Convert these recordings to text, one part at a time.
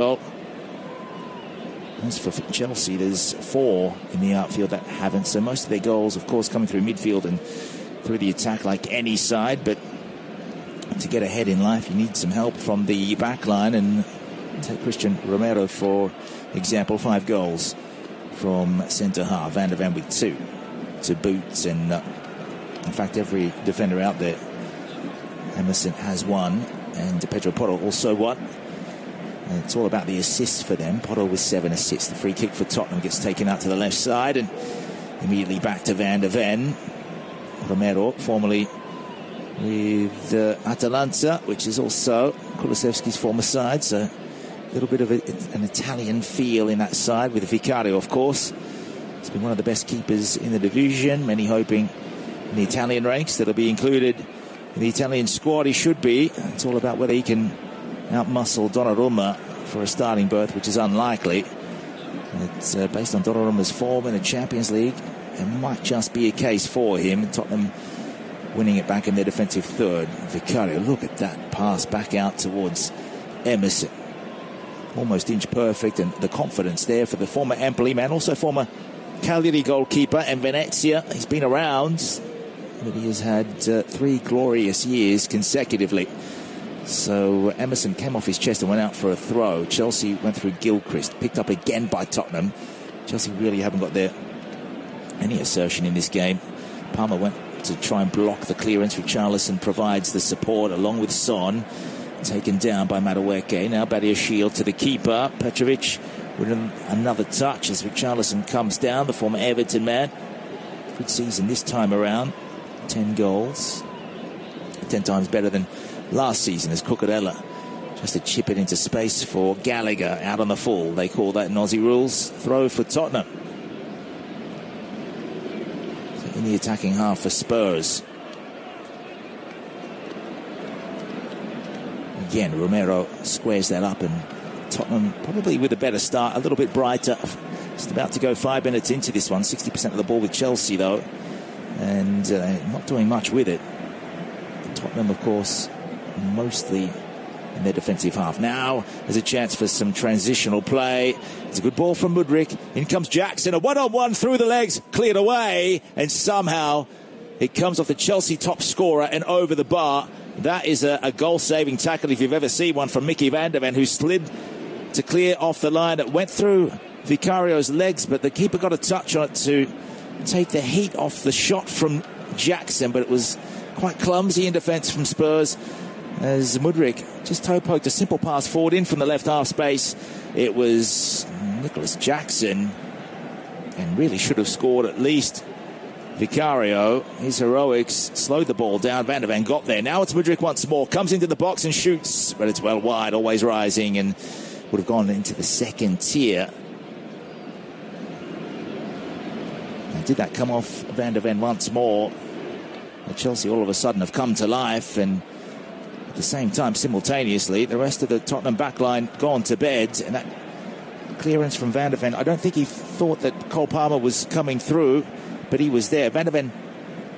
Well, as for Chelsea, there's 4 in the outfield that haven't. So most of their goals, of course, coming through midfield and through the attack like any side. But to get ahead in life, you need some help from the back line. And take Christian Romero, for example, 5 goals from centre-half. Van der Ven with 2 to boot. And in fact, every defender out there, Emerson has 1. And Pedro Porro also 1. It's all about the assists for them. Porro with 7 assists. The free kick for Tottenham gets taken out to the left side and immediately back to Van der Ven. Romero, formerly with Atalanta, which is also Kulusevski's former side. So a little bit of an Italian feel in that side with Vicario, of course. He's been one of the best keepers in the division. Many hoping in the Italian ranks that'll be included in the Italian squad. He should be. It's all about whether he can outmuscle Donnarumma for a starting berth, which is unlikely. It's based on Donnarumma's form in the Champions League. It might just be a case for him. Tottenham winning it back in their defensive third. Vicario, look at that pass back out towards Emerson. Almost inch perfect, and the confidence there for the former Empoli man, also former Cagliari goalkeeper and Venezia. He's been around, but he has had 3 glorious years consecutively. So Emerson came off his chest and went out for a throw. Chelsea went through Gilchrist, picked up again by Tottenham. Chelsea really haven't got any assertion in this game. Palmer went to try and block the clearance. Richarlison provides the support along with Son. Taken down by Madueke. Now Badiashile to the keeper. Petrovic with another touch as Richarlison comes down, the former Everton man. Good season this time around. 10 goals. 10 times better than last season as Cucurella just to chip it into space for Gallagher out on the full. They call that in Aussie rules. Throw for Tottenham. So in the attacking half for Spurs. Again, Romero squares that up, and Tottenham probably with a better start, a little bit brighter. Just about to go 5 minutes into this one. 60% of the ball with Chelsea, though, and not doing much with it. Tottenham, of course, mostly in their defensive half. Now there's a chance for some transitional play. It's a good ball from Mudryk. In comes Jackson, a one-on-one through the legs, cleared away, and somehow it comes off the Chelsea top scorer and over the bar. That is a goal-saving tackle if you've ever seen one from Mickey Van der Ven, who slid to clear off the line. It went through Vicario's legs, but the keeper got a touch on it to take the heat off the shot from Jackson, but it was quite clumsy in defence from Spurs as Mudryk just toe-poked a simple pass forward in from the left half space. It was Nicholas Jackson, and really should have scored at least. Vicario, his heroics, slowed the ball down. Van der Ven got there. Now it's Mudryk once more. Comes into the box and shoots, but it's well wide, always rising, and would have gone into the second tier. Now, did that come off Van der Ven once more? Well, Chelsea all of a sudden have come to life, and at the same time, simultaneously, the rest of the Tottenham backline gone to bed, and that clearance from Van der Ven, I don't think he thought that Cole Palmer was coming through, but he was there. Van der Ven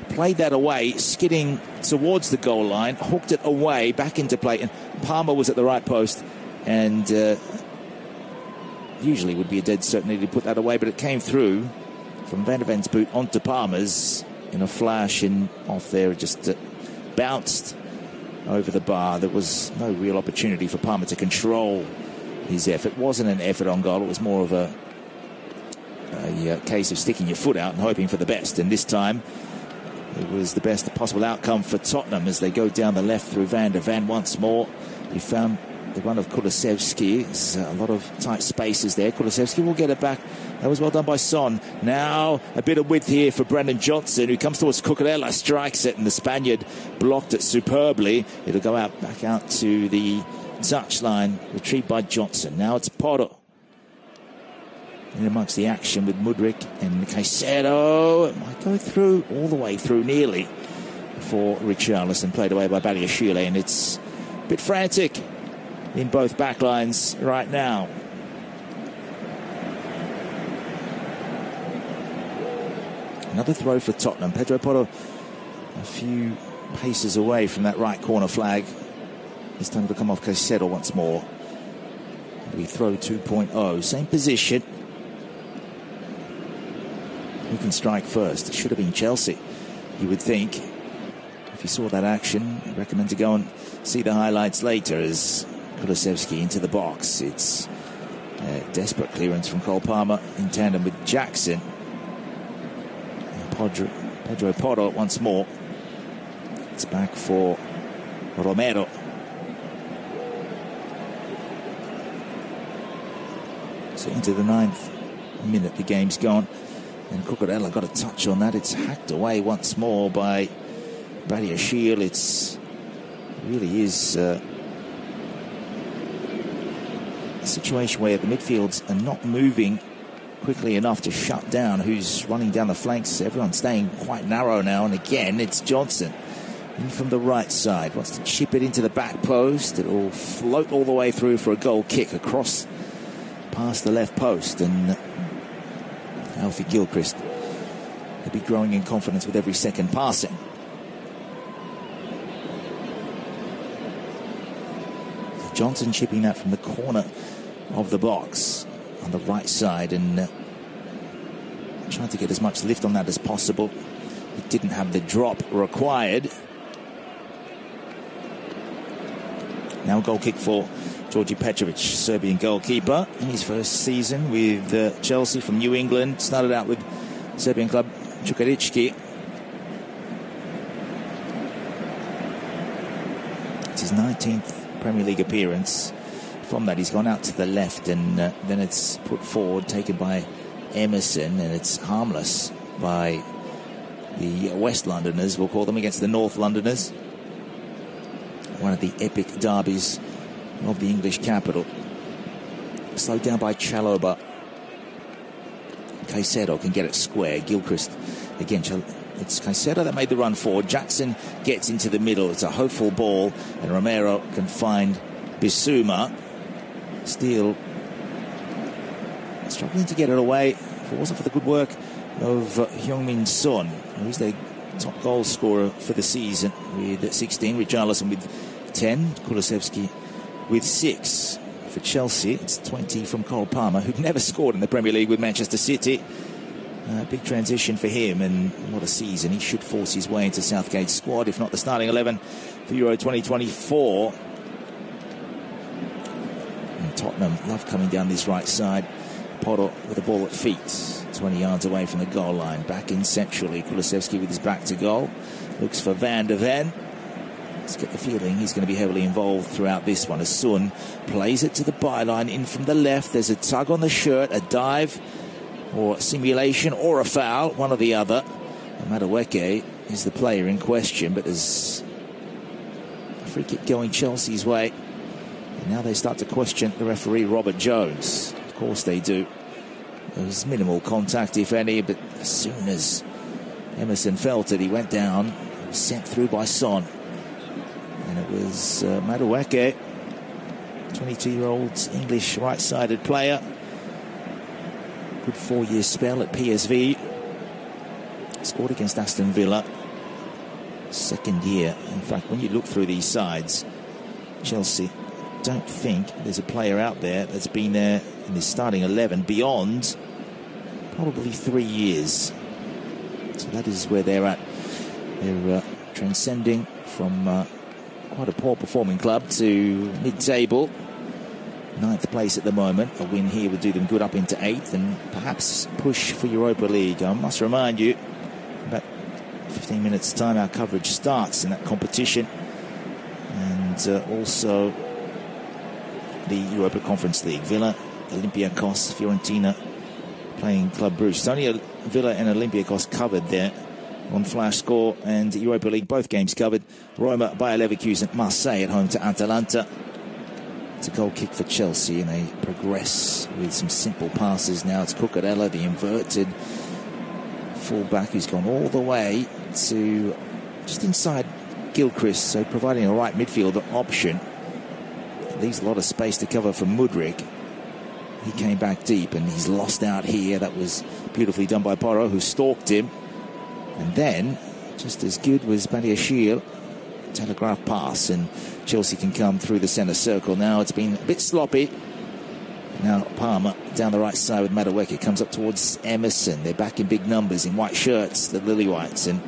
played that away, skidding towards the goal line, hooked it away, back into play, and Palmer was at the right post, and usually would be a dead certainty to put that away, but it came through from Van der Ven's boot onto Palmer's in a flash, and off there it just bounced over the bar. There was no real opportunity for Palmer to control his effort. It wasn't an effort on goal, it was more of a case of sticking your foot out and hoping for the best, and this time it was the best possible outcome for Tottenham as they go down the left through Van der Ven once more. He found the run of Kulusevski. There's a lot of tight spaces there. Kulusevski will get it back. That was well done by Son. Now a bit of width here for Brendan Johnson, who comes towards Cucurella, strikes it, and the Spaniard blocked it superbly. It'll go out back out to the touchline, retrieved by Johnson. Now it's Porro in amongst the action with Mudryk and Caicedo. It might go through, all the way through nearly, for Richarlison, played away by Badiashile, and it's a bit frantic in both backlines right now. Another throw for Tottenham. Pedro Porro a few paces away from that right corner flag. This time it'll come off Caicedo once more. We throw 2.0. Same position. Who can strike first? It should have been Chelsea, you would think. If you saw that action, I recommend to go and see the highlights later as Kulusevski into the box. It's a desperate clearance from Cole Palmer in tandem with Jackson. Pedro Porro once more. It's back for Romero. So into the 9th minute, the game's gone. And Cucurella got a touch on that. It's hacked away once more by Badiashile. It really is a situation where the midfields are not moving quickly enough to shut down who's running down the flanks. Everyone's staying quite narrow now. And again, it's Johnson in from the right side. Wants to chip it into the back post. It'll float all the way through for a goal kick across past the left post. And Alfie Gilchrist will be growing in confidence with every second passing. Johnson chipping that from the corner of the box on the right side and trying to get as much lift on that as possible. It didn't have the drop required. Now a goal kick for Georgi Petrovic, Serbian goalkeeper, in his first season with Chelsea from New England. Started out with Serbian club Čukarički. It's his 19th Premier League appearance. From that, he's gone out to the left, and then it's put forward, taken by Emerson, and it's harmless by the West Londoners, we'll call them, against the North Londoners. One of the epic derbies of the English capital. Slowed down by Chalobah. Caicedo can get it square. Gilchrist again. It's Caicedo that made the run forward. Jackson gets into the middle. It's a hopeful ball, and Romero can find Bissouma. Still struggling to get it away. If it wasn't for the good work of Heung-min Son, who's their top goal scorer for the season with 16, Richarlison with 10, Kulusevski with 6. For Chelsea, it's 20 from Cole Palmer, who'd never scored in the Premier League with Manchester City. Big transition for him, and what a season. He should force his way into Southgate's squad, if not the starting 11 for Euro 2024. And Tottenham love coming down this right side. Porro with the ball at feet, 20 yards away from the goal line. Back in centrally, Kulusevski with his back to goal. Looks for Van de Ven. Let's get the feeling he's going to be heavily involved throughout this one. As Sun plays it to the byline, in from the left. There's a tug on the shirt, a dive, or simulation, or a foul, one or the other. Madueke is the player in question, but there's a free kick going Chelsea's way. And now they start to question the referee, Robert Jones. Of course they do. There's minimal contact, if any, but as soon as Emerson felt it, he went down. He was sent through by Son. And it was Madueke, 22-year-old English right-sided player. Good 4-year spell at PSV. Scored against Aston Villa. Second year. In fact, when you look through these sides, Chelsea don't think there's a player out there that's been there in the starting 11 beyond probably 3 years. So that is where they're at. They're transcending from quite a poor performing club to mid-table. 9th place at the moment. A win here would do them good up into 8th and perhaps push for Europa League. I must remind you, about 15 minutes time our coverage starts in that competition, and also the Europa Conference League. Villa, Olympiacos, Fiorentina playing Club Brugge. It's only Villa and Olympiacos covered there on Flash Score, and Europa League, both games covered. Roma, Bayer Leverkusen, Marseille at home to Atalanta. It's a goal kick for Chelsea, and they progress with some simple passes. Now it's Cucurella, the inverted fullback, who's gone all the way to just inside Gilchrist, so providing a right midfielder option. Leaves a lot of space to cover for Mudryk. He came back deep, and he's lost out here. That was beautifully done by Porro, who stalked him. And then, just as good was Badiashile. Telegraph pass, and Chelsea can come through the centre circle. Now it's been a bit sloppy Now Palmer down the right side with Madueke. Comes up towards Emerson. They're back in big numbers in white shirts, the Lily Whites. And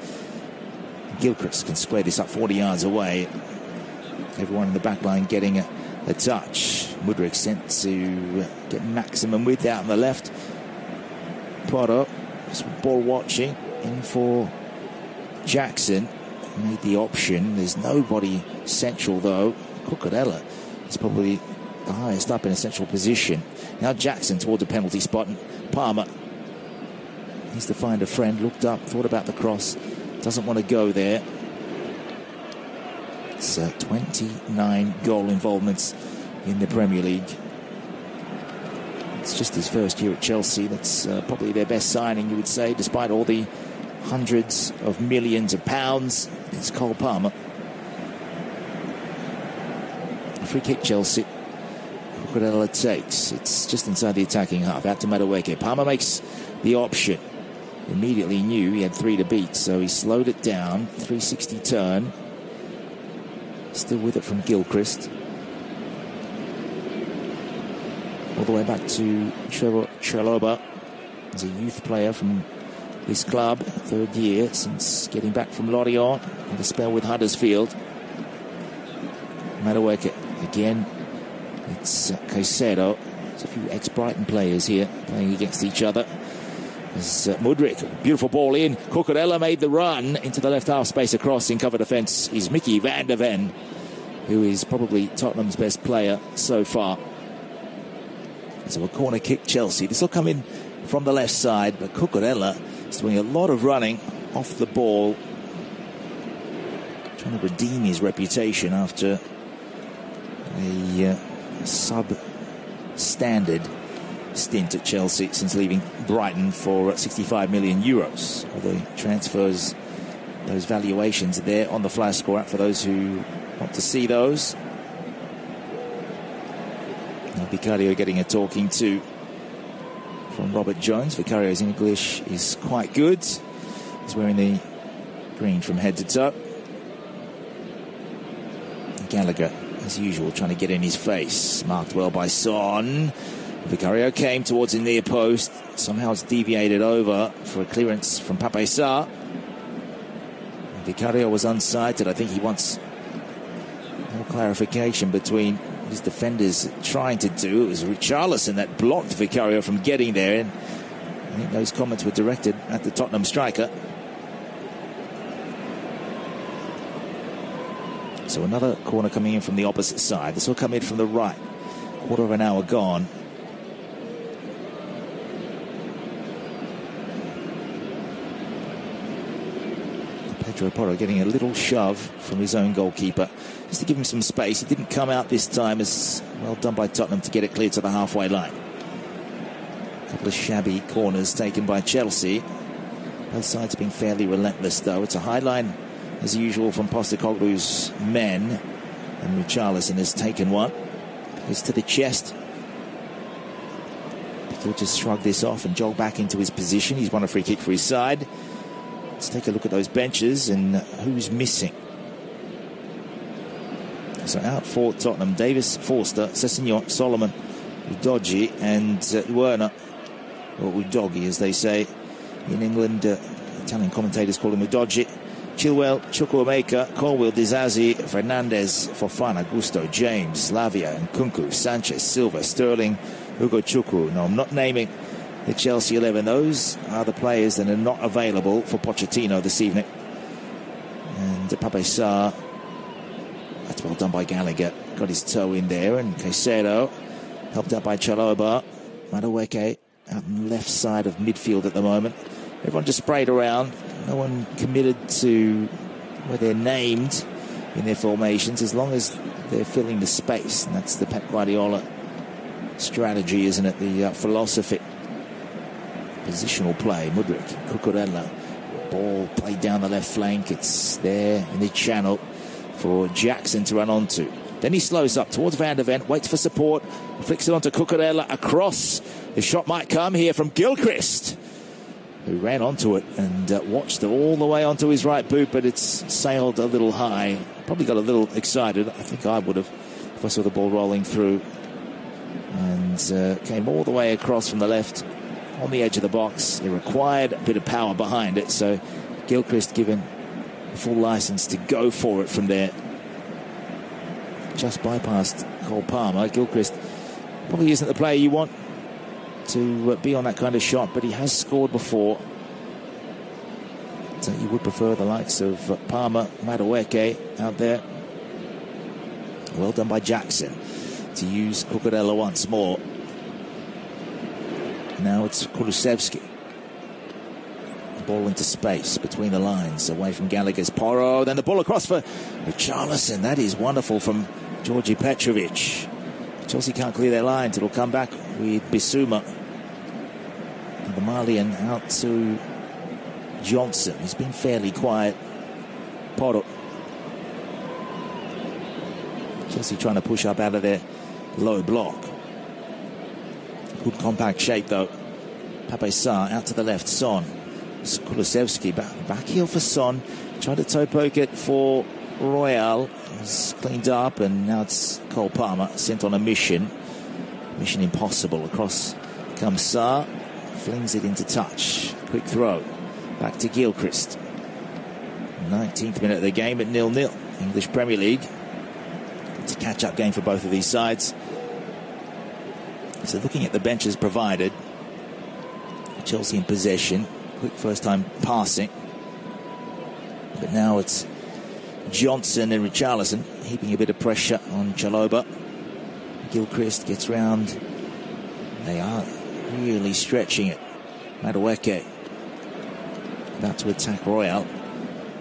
Gilchrist can square this up 40 yards away. Everyone in the back line getting a touch. Mudryk sent to get maximum width out on the left. Potter, ball watching, in for Jackson. Made the option. There's nobody central though. Cucurella is probably the highest up in a central position. Now Jackson towards the penalty spot, and Palmer needs to find a friend. Looked up, thought about the cross, doesn't want to go there. It's 29 goal involvements in the Premier League. It's just his first year at Chelsea. That's probably their best signing, you would say, despite all the hundreds of millions of pounds. It's Cole Palmer. A free kick, Chelsea. Cucurella takes. It's just inside the attacking half. Out to Madueke. Palmer makes the option. Immediately knew he had 3 to beat, so he slowed it down. 360 turn. Still with it from Gilchrist. All the way back to Trevor Chalobah. He's a youth player from this club. 3rd year since getting back from Lorient. Had a spell with Huddersfield. Madueke again. It's Caicedo. There's a few ex-Brighton players here playing against each other. There's Mudryk, beautiful ball in. Cucurella made the run into the left half space across. In cover defence is Mickey van der Ven, who is probably Tottenham's best player so far. So a corner kick, Chelsea. This will come in from the left side, but Cucurella is doing a lot of running off the ball, trying to redeem his reputation after a sub-standard stint at Chelsea since leaving Brighton for 65 million euros. Although transfers, those valuations are there on the flash score for those who want to see those. Now Vicario getting a talking to from Robert Jones. Vicario's English is quite good. He's wearing the green from head to toe. Gallagher, as usual, trying to get in his face. Marked well by Son. Vicario came towards the near post. Somehow it's deviated over for a clearance from Pape Sarr. Vicario was unsighted. I think he wants more clarification between his defenders trying to do. It was Richarlison that blocked Vicario from getting there, and I think those comments were directed at the Tottenham striker. So another corner coming in from the opposite side. This will come in from the right. Quarter of an hour gone. Pedro Porro getting a little shove from his own goalkeeper just to give him some space. He didn't come out this time. As well done by Tottenham to get it clear to the halfway line. A couple of shabby corners taken by Chelsea. Both sides being fairly relentless though. It's a high line as usual from Postecoglou's men, and Richarlison has taken one. It's to the chest. He'll just shrug this off and jog back into his position. He's won a free kick for his side. Let's take a look at those benches and who's missing. So out for Tottenham: Davis, Forster, Sessegnon, Solomon, Udogie, and Werner, or Udogie as they say in England. Italian commentators call him Udogie. Chilwell, Chukwuemeka, Colwill, Disasi, Fernandez, Fofana, Gusto, James, Lavia, and Kunku, Sanchez, Silva, Sterling, Hugo Chukwu. No, I'm not naming the Chelsea 11. Those are the players that are not available for Pochettino this evening. And Pape Sarr, that's well done by Gallagher. Got his toe in there. And Caicedo, helped out by Chalobah. Madueke out on the left side of midfield at the moment. Everyone just sprayed around. No one committed to where they're named in their formations, as long as they're filling the space. And that's the Pep Guardiola strategy, isn't it? The philosophy. Positional play. Mudryk, Cucurella. Ball played down the left flank. It's there in the channel for Jackson to run onto. Then he slows up towards Van der Ven, waits for support, flicks it onto Cucurella across. The shot might come here from Gilchrist, who ran onto it and watched it all the way onto his right boot, but it's sailed a little high. Probably got a little excited. I think I would have if I saw the ball rolling through and came all the way across from the left on the edge of the box. It required a bit of power behind it, so Gilchrist given full license to go for it from there. Just bypassed Cole Palmer. Gilchrist probably isn't the player you want to be on that kind of shot, but he has scored before. So you would prefer the likes of Palmer, Madueke out there. Well done by Jackson to use Cucurella once more. Now it's Kulusevski. Ball into space between the lines, away from Gallagher's Porro. Then the ball across for Richarlison. That is wonderful from Georgi Petrovic. Chelsea can't clear their lines. It'll come back with Bissouma. And the Malian out to Johnson. He's been fairly quiet. Porro. Chelsea trying to push up out of their low block. Good compact shape though. Pape Sarr out to the left. Son. Kulusevski back heel for Son. Tried to toe poke it for Royal. It's cleaned up, and now it's Cole Palmer sent on a mission. Mission impossible. Across comes Sarr. Flings it into touch. Quick throw. Back to Gilchrist. 19th minute of the game at 0-0. English Premier League. It's a catch-up game for both of these sides. So looking at the benches provided, Chelsea in possession. Quick first time passing. But now it's Johnson and Richarlison heaping a bit of pressure on Chalobah. Gilchrist gets round. They are really stretching it. Madueke about to attack Royal.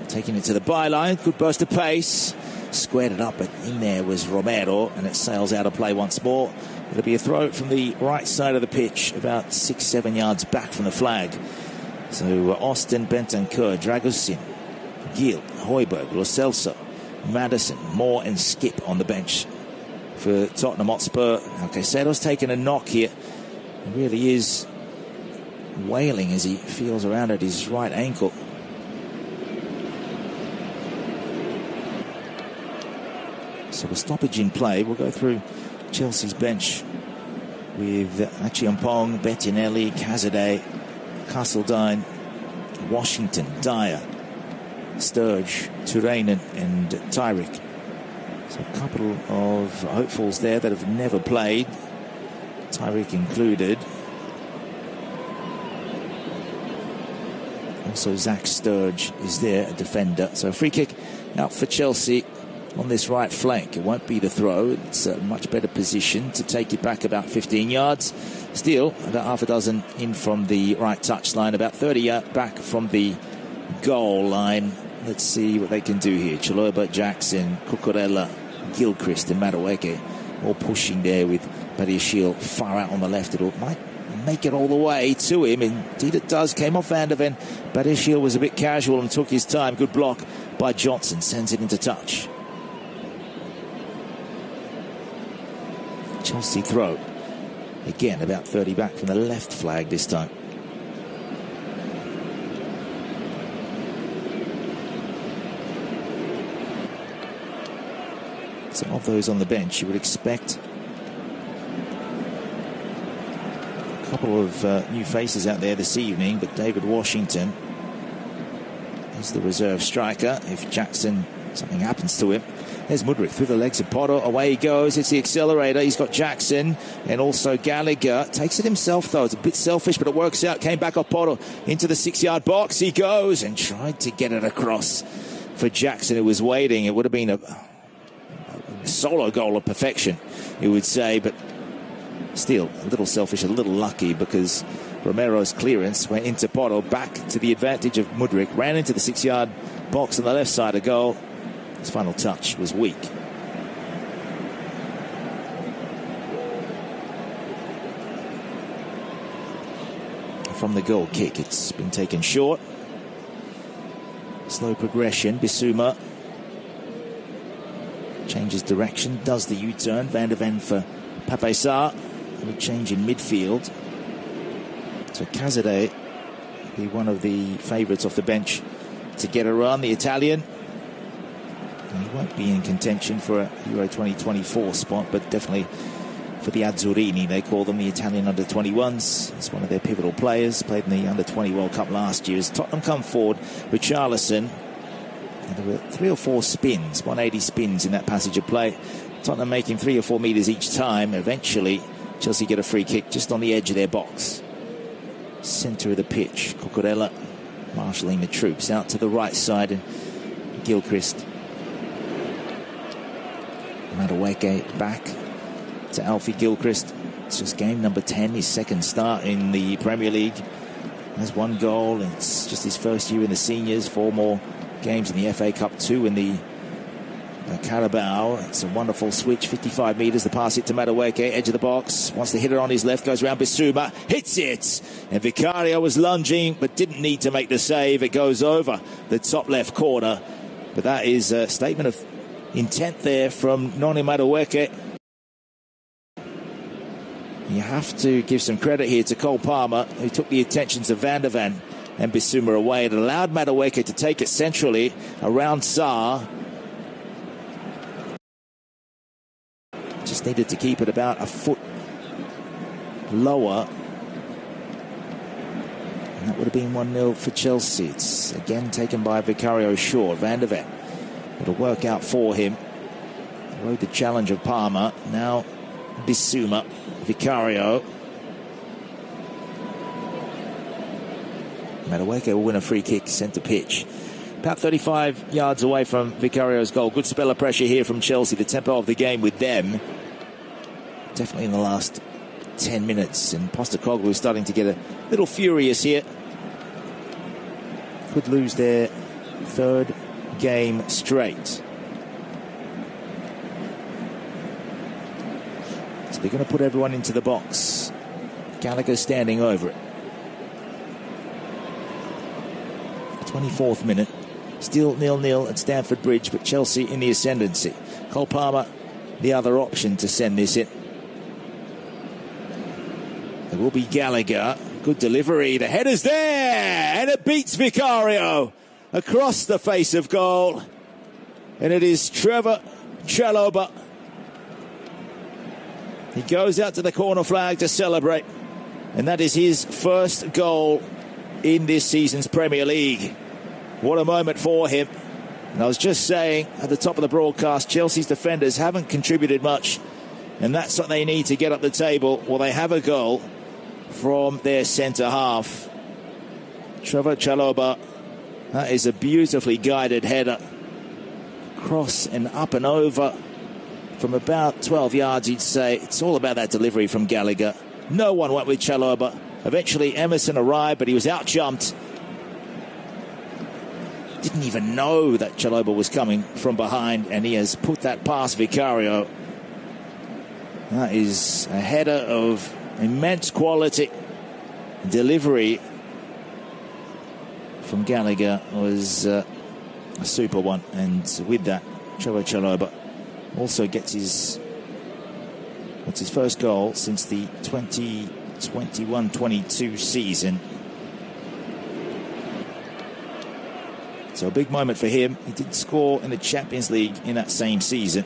Taking it to the byline. Good burst of pace. Squared it up, but in there was Romero, and it sails out of play once more. It'll be a throw from the right side of the pitch, about 6-7 yards back from the flag. So Austin, Bentancur, Dragusin, Gil, Højbjerg, Lo Celso, Maddison, Moore and Skip on the bench for Tottenham Hotspur. Now Caicedo's taken a knock here. He really is wailing as he feels around at his right ankle. So a stoppage in play. We'll go through Chelsea's bench with Achiampong, Bettinelli, Cazadei, Castledine, Washington, Dyer, Sturge, Turainen and Tyrick. So a couple of hopefuls there that have never played, Tyrick included. Also Zach Sturge is there, a defender. So a free kick out for Chelsea on this right flank. It won't be the throw. It's a much better position to take it back about 15 yards. Still, about half a dozen in from the right touchline, about 30 back from the goal line. Let's see what they can do here. Chalobah, Jackson, Cucurella, Gilchrist and Madueke all pushing there with Badiashile far out on the left. It might make it all the way to him. Indeed it does. Came off Van der Ven. Badiashile was a bit casual and took his time. Good block by Johnson. Sends it into touch. Chelsea throw. Again, about 30 back from the left flag this time. Some of those on the bench you would expect. A couple of new faces out there this evening, but David Washington is the reserve striker. If Jackson, something happens to him. There's Mudryk through the legs of Porro. Away he goes. It's the accelerator. He's got Jackson and also Gallagher. Takes it himself, though. It's a bit selfish, but it works out. Came back off Porro into the 6-yard box. He goes and tried to get it across for Jackson, who was waiting. It would have been a solo goal of perfection, you would say, but still a little selfish, a little lucky, because Romero's clearance went into Porro, back to the advantage of Mudryk, ran into the 6-yard box on the left side of goal. His final touch was weak. From the goal kick, it's been taken short. Slow progression. Bissouma changes direction, does the U-turn. Van der Ven for Pape Sarr. A change in midfield. So Cazadei be one of the favourites off the bench to get a run, the Italian. He won't be in contention for a Euro 2024 spot, but definitely for the Azzurini. They call them the Italian under-21s. He's one of their pivotal players. Played in the under-20 World Cup last year. As Tottenham come forward with Charlison, and there were 3 or 4 spins, 180 spins in that passage of play. Tottenham making 3 or 4 metres each time. Eventually, Chelsea get a free kick just on the edge of their box. Centre of the pitch. Cucurella marshalling the troops out to the right side, and Gilchrist. Madueke back to Alfie Gilchrist. It's just game number 10, his second start in the Premier League. Has 1 goal. It's just his first year in the seniors. 4 more games in the FA Cup, 2 in the Carabao. It's a wonderful switch, 55 metres. The pass it to Madueke, edge of the box. Wants to hit it on his left, goes around Bissouma, hits it. And Vicario was lunging, but didn't need to make the save. It goes over the top left corner. But that is a statement of intent there from Noni Madueke. You have to give some credit here to Cole Palmer, who took the attentions of Van der Ven and Bissouma away. It allowed Madueke to take it centrally around Sarr. Just needed to keep it about a foot lower. And that would have been 1-0 for Chelsea. It's again taken by Vicario short. Van der Ven. It'll work out for him. Rode the challenge of Palmer. Now Bissouma. Vicario. Madueke will win a free kick, centre pitch. About 35 yards away from Vicario's goal. Good spell of pressure here from Chelsea. The tempo of the game with them. Definitely in the last 10 minutes. And Postecoglou is starting to get a little furious here. Could lose their 3rd game straight. So they're going to put everyone into the box. Gallagher standing over it. 24th minute. Still 0-0 at Stamford Bridge, but Chelsea in the ascendancy. Cole Palmer, the other option to send this in. It will be Gallagher. Good delivery. The header's there, and it beats Vicario across the face of goal. And it is Trevor Chalobah. He goes out to the corner flag to celebrate, and that is his first goal in this season's Premier League. What a moment for him. And I was just saying at the top of the broadcast, Chelsea's defenders haven't contributed much, and that's what they need to get up the table. Well, they have a goal from their centre half. Trevor Chalobah. That is a beautifully guided header. Cross and up and over from about 12 yards, you'd say. It's all about that delivery from Gallagher. No one went with Chalobah. Eventually Emerson arrived, but he was out-jumped. Didn't even know that Chalobah was coming from behind, and he has put that past Vicario. That is a header of immense quality. Delivery from Gallagher was a super one, and with that, Trevor Chalobah also gets his first goal since the 2021-22 season. So a big moment for him. He did score in the Champions League in that same season,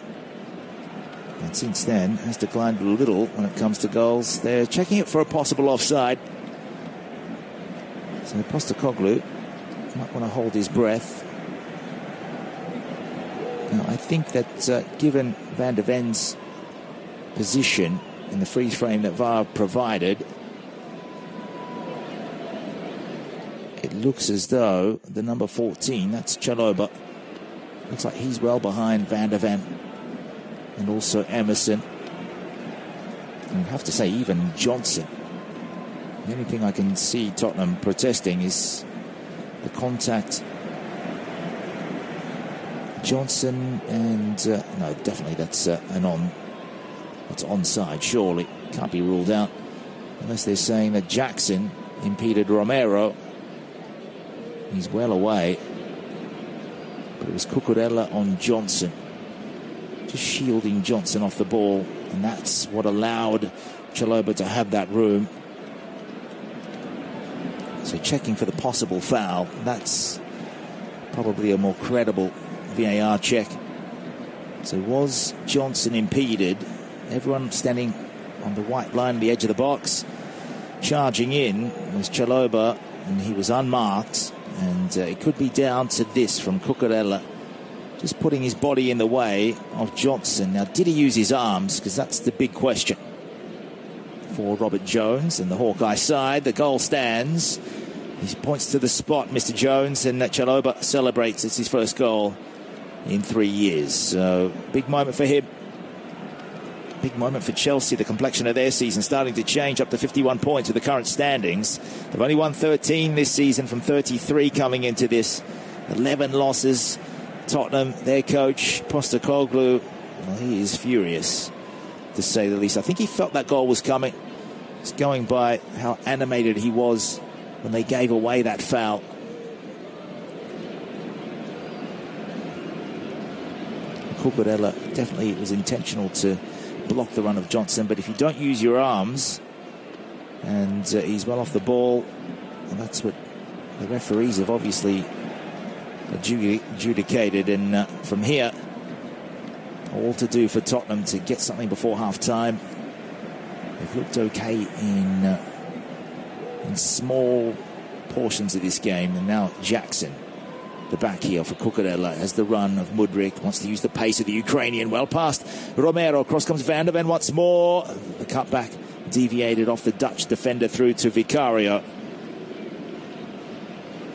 and since then has declined a little when it comes to goals. They're checking it for a possible offside. So Postecoglou might want to hold his breath. Now, I think that given Van der Ven's position in the freeze frame that VAR provided, it looks as though the number 14, that's Chalobah, looks like he's well behind Van der Ven and also Emerson. And I'd have to say even Johnson. The only thing I can see Tottenham protesting is the contact. Johnson and no, definitely that's that's onside. Surely can't be ruled out unless they're saying that Jackson impeded Romero. He's well away, but it was Cucurella on Johnson, just shielding Johnson off the ball, and that's what allowed Chalobah to have that room. So checking for the possible foul. That's probably a more credible VAR check. So was Johnson impeded? Everyone standing on the white line at the edge of the box. Charging in was Chalobah, and he was unmarked. And it could be down to this from Cucurella, just putting his body in the way of Johnson. Now, did he use his arms? Because that's the big question for Robert Jones and the Hawkeye side. The goal stands. He points to the spot, Mr. Jones, and Chalobah celebrates. It's his first goal in 3 years. So, big moment for him. Big moment for Chelsea. The complexion of their season starting to change, up to 51 points with the current standings. They've only won 13 this season from 33 coming into this. 11 losses. Tottenham, their coach, Postecoglou, well, he is furious, to say the least. I think he felt that goal was coming. It's going by how animated he was when they gave away that foul. Cucurella, definitely it was intentional to block the run of Johnson, but if you don't use your arms, and he's well off the ball, and that's what the referees have obviously adjudicated. And from here, all to do for Tottenham to get something before half-time. They've looked okay in small portions of this game, and now Jackson, the back heel for Cucurella, has the run of Mudryk, wants to use the pace of the Ukrainian, well past Romero, cross comes Van der Ven once more, the cutback deviated off the Dutch defender through to Vicario.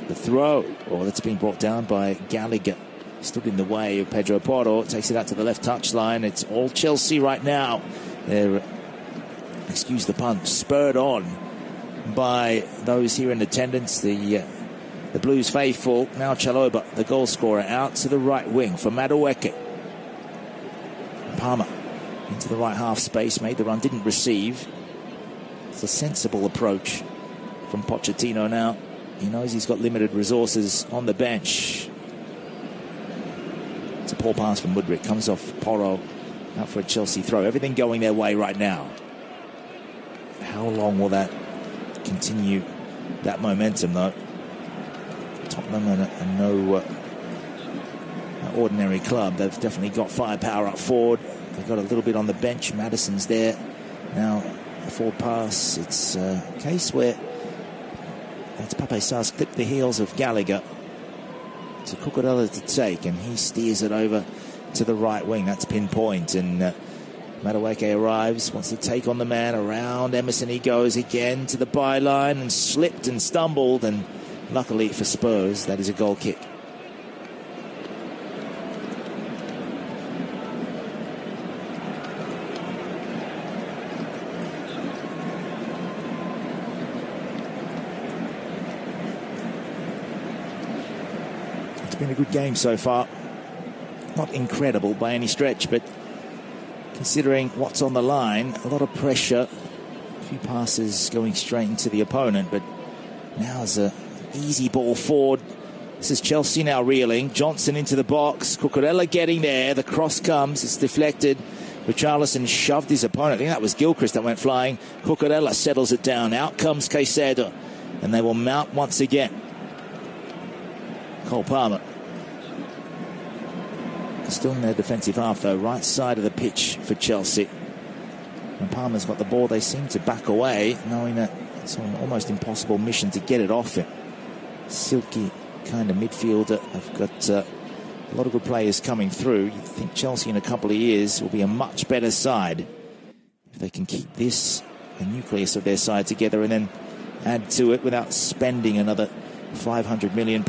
The throw, that's been brought down by Gallagher, stood in the way of Pedro Porro, takes it out to the left touchline. It's all Chelsea right now. They're, excuse the pun, spurred on by those here in attendance, the Blues faithful. Now Chalobah, the goal scorer, out to the right wing for Madueke. Palmer into the right half space, made the run, didn't receive. It's a sensible approach from Pochettino now. He knows he's got limited resources on the bench. It's a poor pass from Mudryk, comes off Porro, out for a Chelsea throw. Everything going their way right now. How long will that continue, that momentum, though? Tottenham are no ordinary club. They've definitely got firepower up forward. They've got a little bit on the bench. Maddison's there. Now, a forward pass. It's a case where it's Pape Sarr's clipped the heels of Gallagher. It's a Cucurella to take, and he steers it over to the right wing. That's pinpoint, and Madueke arrives, wants to take on the man. Around Emerson he goes again to the byline, and slipped and stumbled, and luckily for Spurs, that is a goal kick. It's been a good game so far. Not incredible by any stretch, but considering what's on the line, a lot of pressure. A few passes going straight into the opponent, but now is a easy ball forward. This is Chelsea now reeling. Johnson into the box. Cucurella getting there. The cross comes. It's deflected. Richarlison shoved his opponent. I think that was Gilchrist that went flying. Cucurella settles it down. Out comes Caicedo. And they will mount once again. Cole Palmer. Still in their defensive half, though. Right side of the pitch for Chelsea. When Palmer's got the ball, they seem to back away, knowing that it's an almost impossible mission to get it off him. Silky kind of midfielder. I've got a lot of good players coming through. You think Chelsea in a couple of years will be a much better side if they can keep this, the nucleus of their side, together and then add to it without spending another £500 million.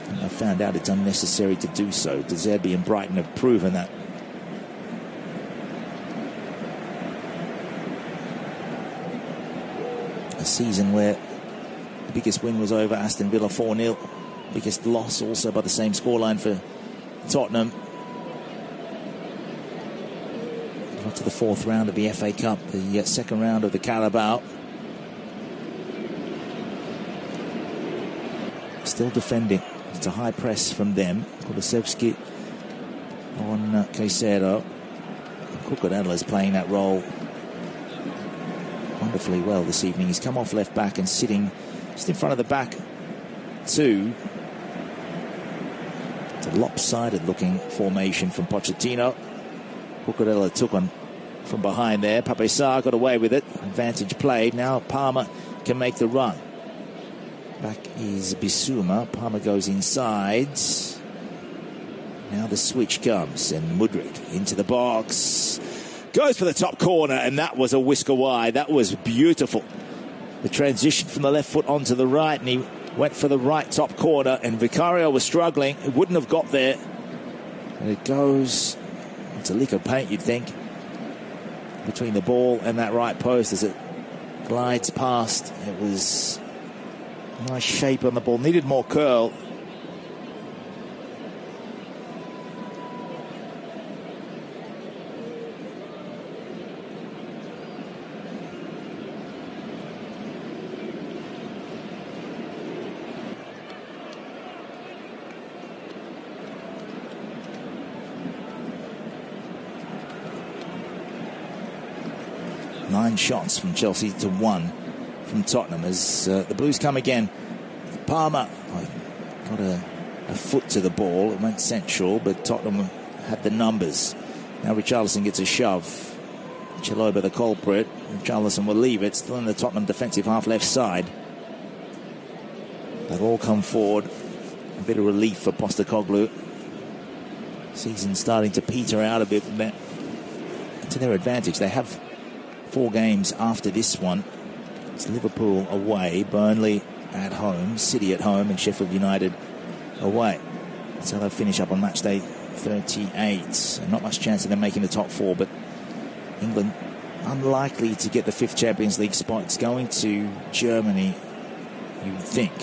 And I found out it's unnecessary to do so. De Zerbi and Brighton have proven that. A season where the biggest win was over Aston Villa 4-0. Biggest loss also by the same scoreline for Tottenham. Got to the fourth round of the FA Cup, the second round of the Carabao. Still defending. It's a high press from them. Kulusevski on Caicedo. Cucurella is playing that role wonderfully well this evening. He's come off left back and sitting just in front of the back two. It's a lopsided looking formation from Pochettino. Cucurella took on from behind there. Pape Sarr got away with it. Advantage played. Now Palmer can make the run. Back is Bissouma. Palmer goes inside. Now the switch comes, and Mudryk into the box. Goes for the top corner, and that was a whisker wide. That was beautiful. The transition from the left foot onto the right, and he went for the right top corner, and Vicario was struggling. It wouldn't have got there. And it goes into a lick of paint, you'd think, between the ball and that right post as it glides past. It was a nice shape on the ball. Needed more curl. Nine shots from Chelsea to 1 from Tottenham as the Blues come again. Palmer got a foot to the ball. It went central, but Tottenham had the numbers. Now Richarlison gets a shove. Chalobah the culprit. Richarlison will leave it. Still in the Tottenham defensive half left side. They've all come forward. A bit of relief for Postecoglou. Season starting to peter out a bit. To their advantage. They have 4 games after this one. It's Liverpool away, Burnley at home, City at home, and Sheffield United away. So they'll finish up on match day 38. Not much chance of them making the top 4, but England unlikely to get the 5th Champions League spot. It's going to Germany, you would think,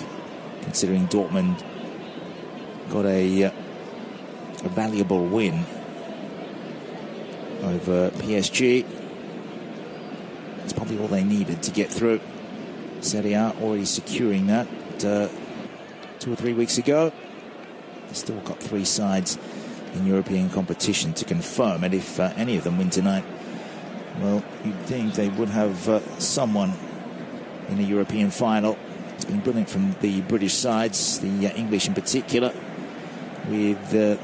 considering Dortmund got a valuable win over PSG. It's probably all they needed to get through. Serie A already securing that 2 or 3 weeks ago. They've still got 3 sides in European competition to confirm, and if any of them win tonight, well, you'd think they would have someone in the European final. It's been brilliant from the British sides, the English in particular, with the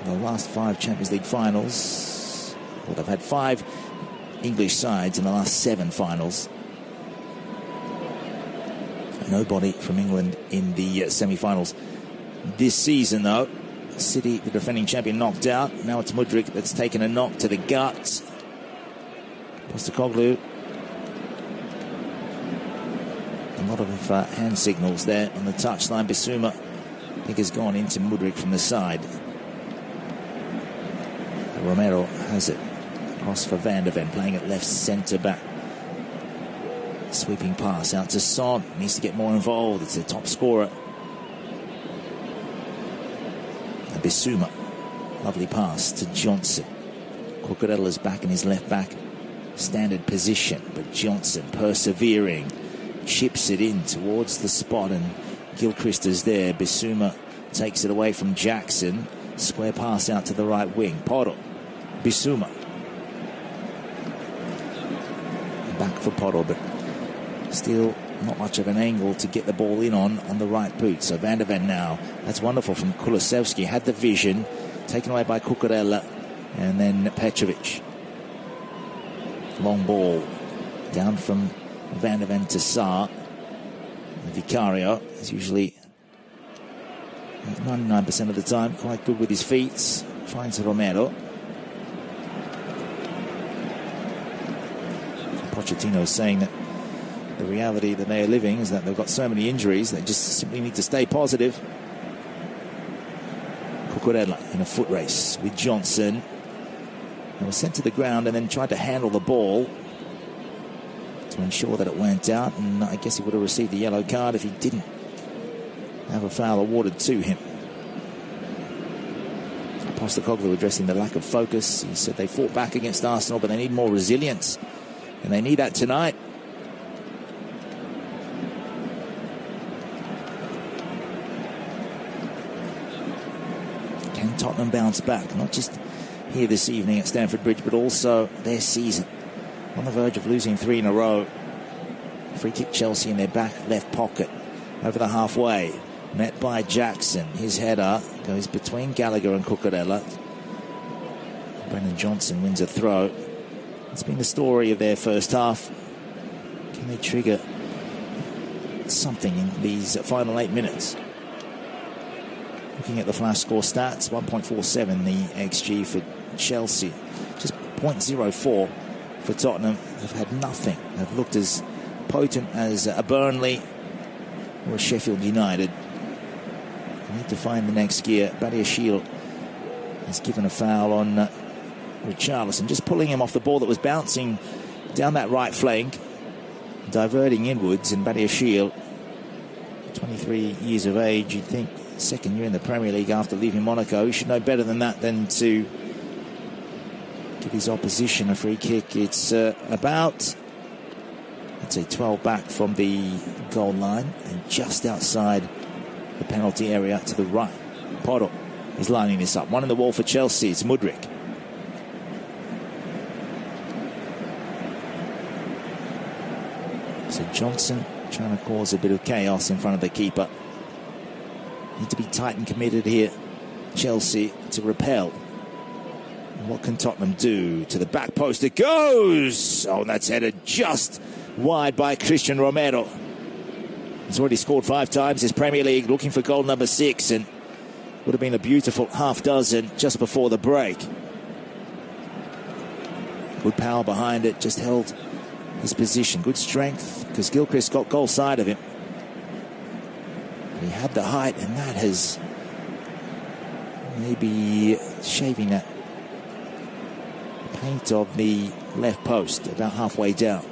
last 5 Champions League finals. Well, they've had 5 English sides in the last 7 finals. Nobody from England in the semi-finals this season, though. City, the defending champion, knocked out. Now it's Mudryk that's taken a knock to the gut. Postecoglou. A lot of hand signals there on the touchline. Bissouma, I think, has gone into Mudryk from the side. Romero has it. Cross for Van der Ven, playing at left centre-back. Sweeping pass out to Son. Needs to get more involved. It's the top scorer. And Bissouma. Lovely pass to Johnson. Cucurella's back in his left-back standard position. But Johnson persevering. Chips it in towards the spot, and Gilchrist is there. Bissouma takes it away from Jackson. Square pass out to the right wing. Porro. Bissouma. Back for Porro, but still not much of an angle to get the ball in on the right boot. So Van der Ven now. That's wonderful from Kulusevski. Had the vision. Taken away by Cucurella. And then Petrovic. Long ball. Down from Van der Ven to Sarr. Vicario is usually 99% of the time quite good with his feet. Finds Romero. Pochettino is saying that the reality that they are living is that they've got so many injuries, they just simply need to stay positive. Cucurella in a foot race with Johnson. They were sent to the ground and then tried to handle the ball to ensure that it went out, and I guess he would have received a yellow card if he didn't have a foul awarded to him. Postecoglou addressing the lack of focus. He said they fought back against Arsenal, but they need more resilience. And they need that tonight. Can Tottenham bounce back? Not just here this evening at Stamford Bridge, but also their season. On the verge of losing 3 in a row. Free kick Chelsea in their back left pocket. Over the halfway. Met by Jackson. His header goes between Gallagher and Cucurella. Brennan Johnson wins a throw. It's been the story of their first half. Can they trigger something in these final 8 minutes? Looking at the flash score stats, 1.47 the XG for Chelsea, just 0.04 for Tottenham. They've had nothing. They've looked as potent as a Burnley or a Sheffield United. They need to find the next gear. Badiashile has given a foul on Richarlison, just pulling him off the ball that was bouncing down that right flank, diverting inwards. And Badiashile, 23 years of age, you'd think second year in the Premier League after leaving Monaco, he should know better than that than to give his opposition a free kick. It's about, I'd say, 12 back from the goal line and just outside the penalty area to the right. Porto is lining this up. One in the wall for Chelsea. It's Mudryk. So Johnson trying to cause a bit of chaos in front of the keeper. Need to be tight and committed here, Chelsea, to repel. And what can Tottenham do? To the back post it goes! Oh, that's headed just wide by Christian Romero. He's already scored 5 times his Premier League, looking for goal number 6, and would have been a beautiful half dozen just before the break. Good power behind it, just held his position. Good strength, because Gilchrist got goal side of him. He had the height, and that has maybe shaving that paint of the left post about halfway down.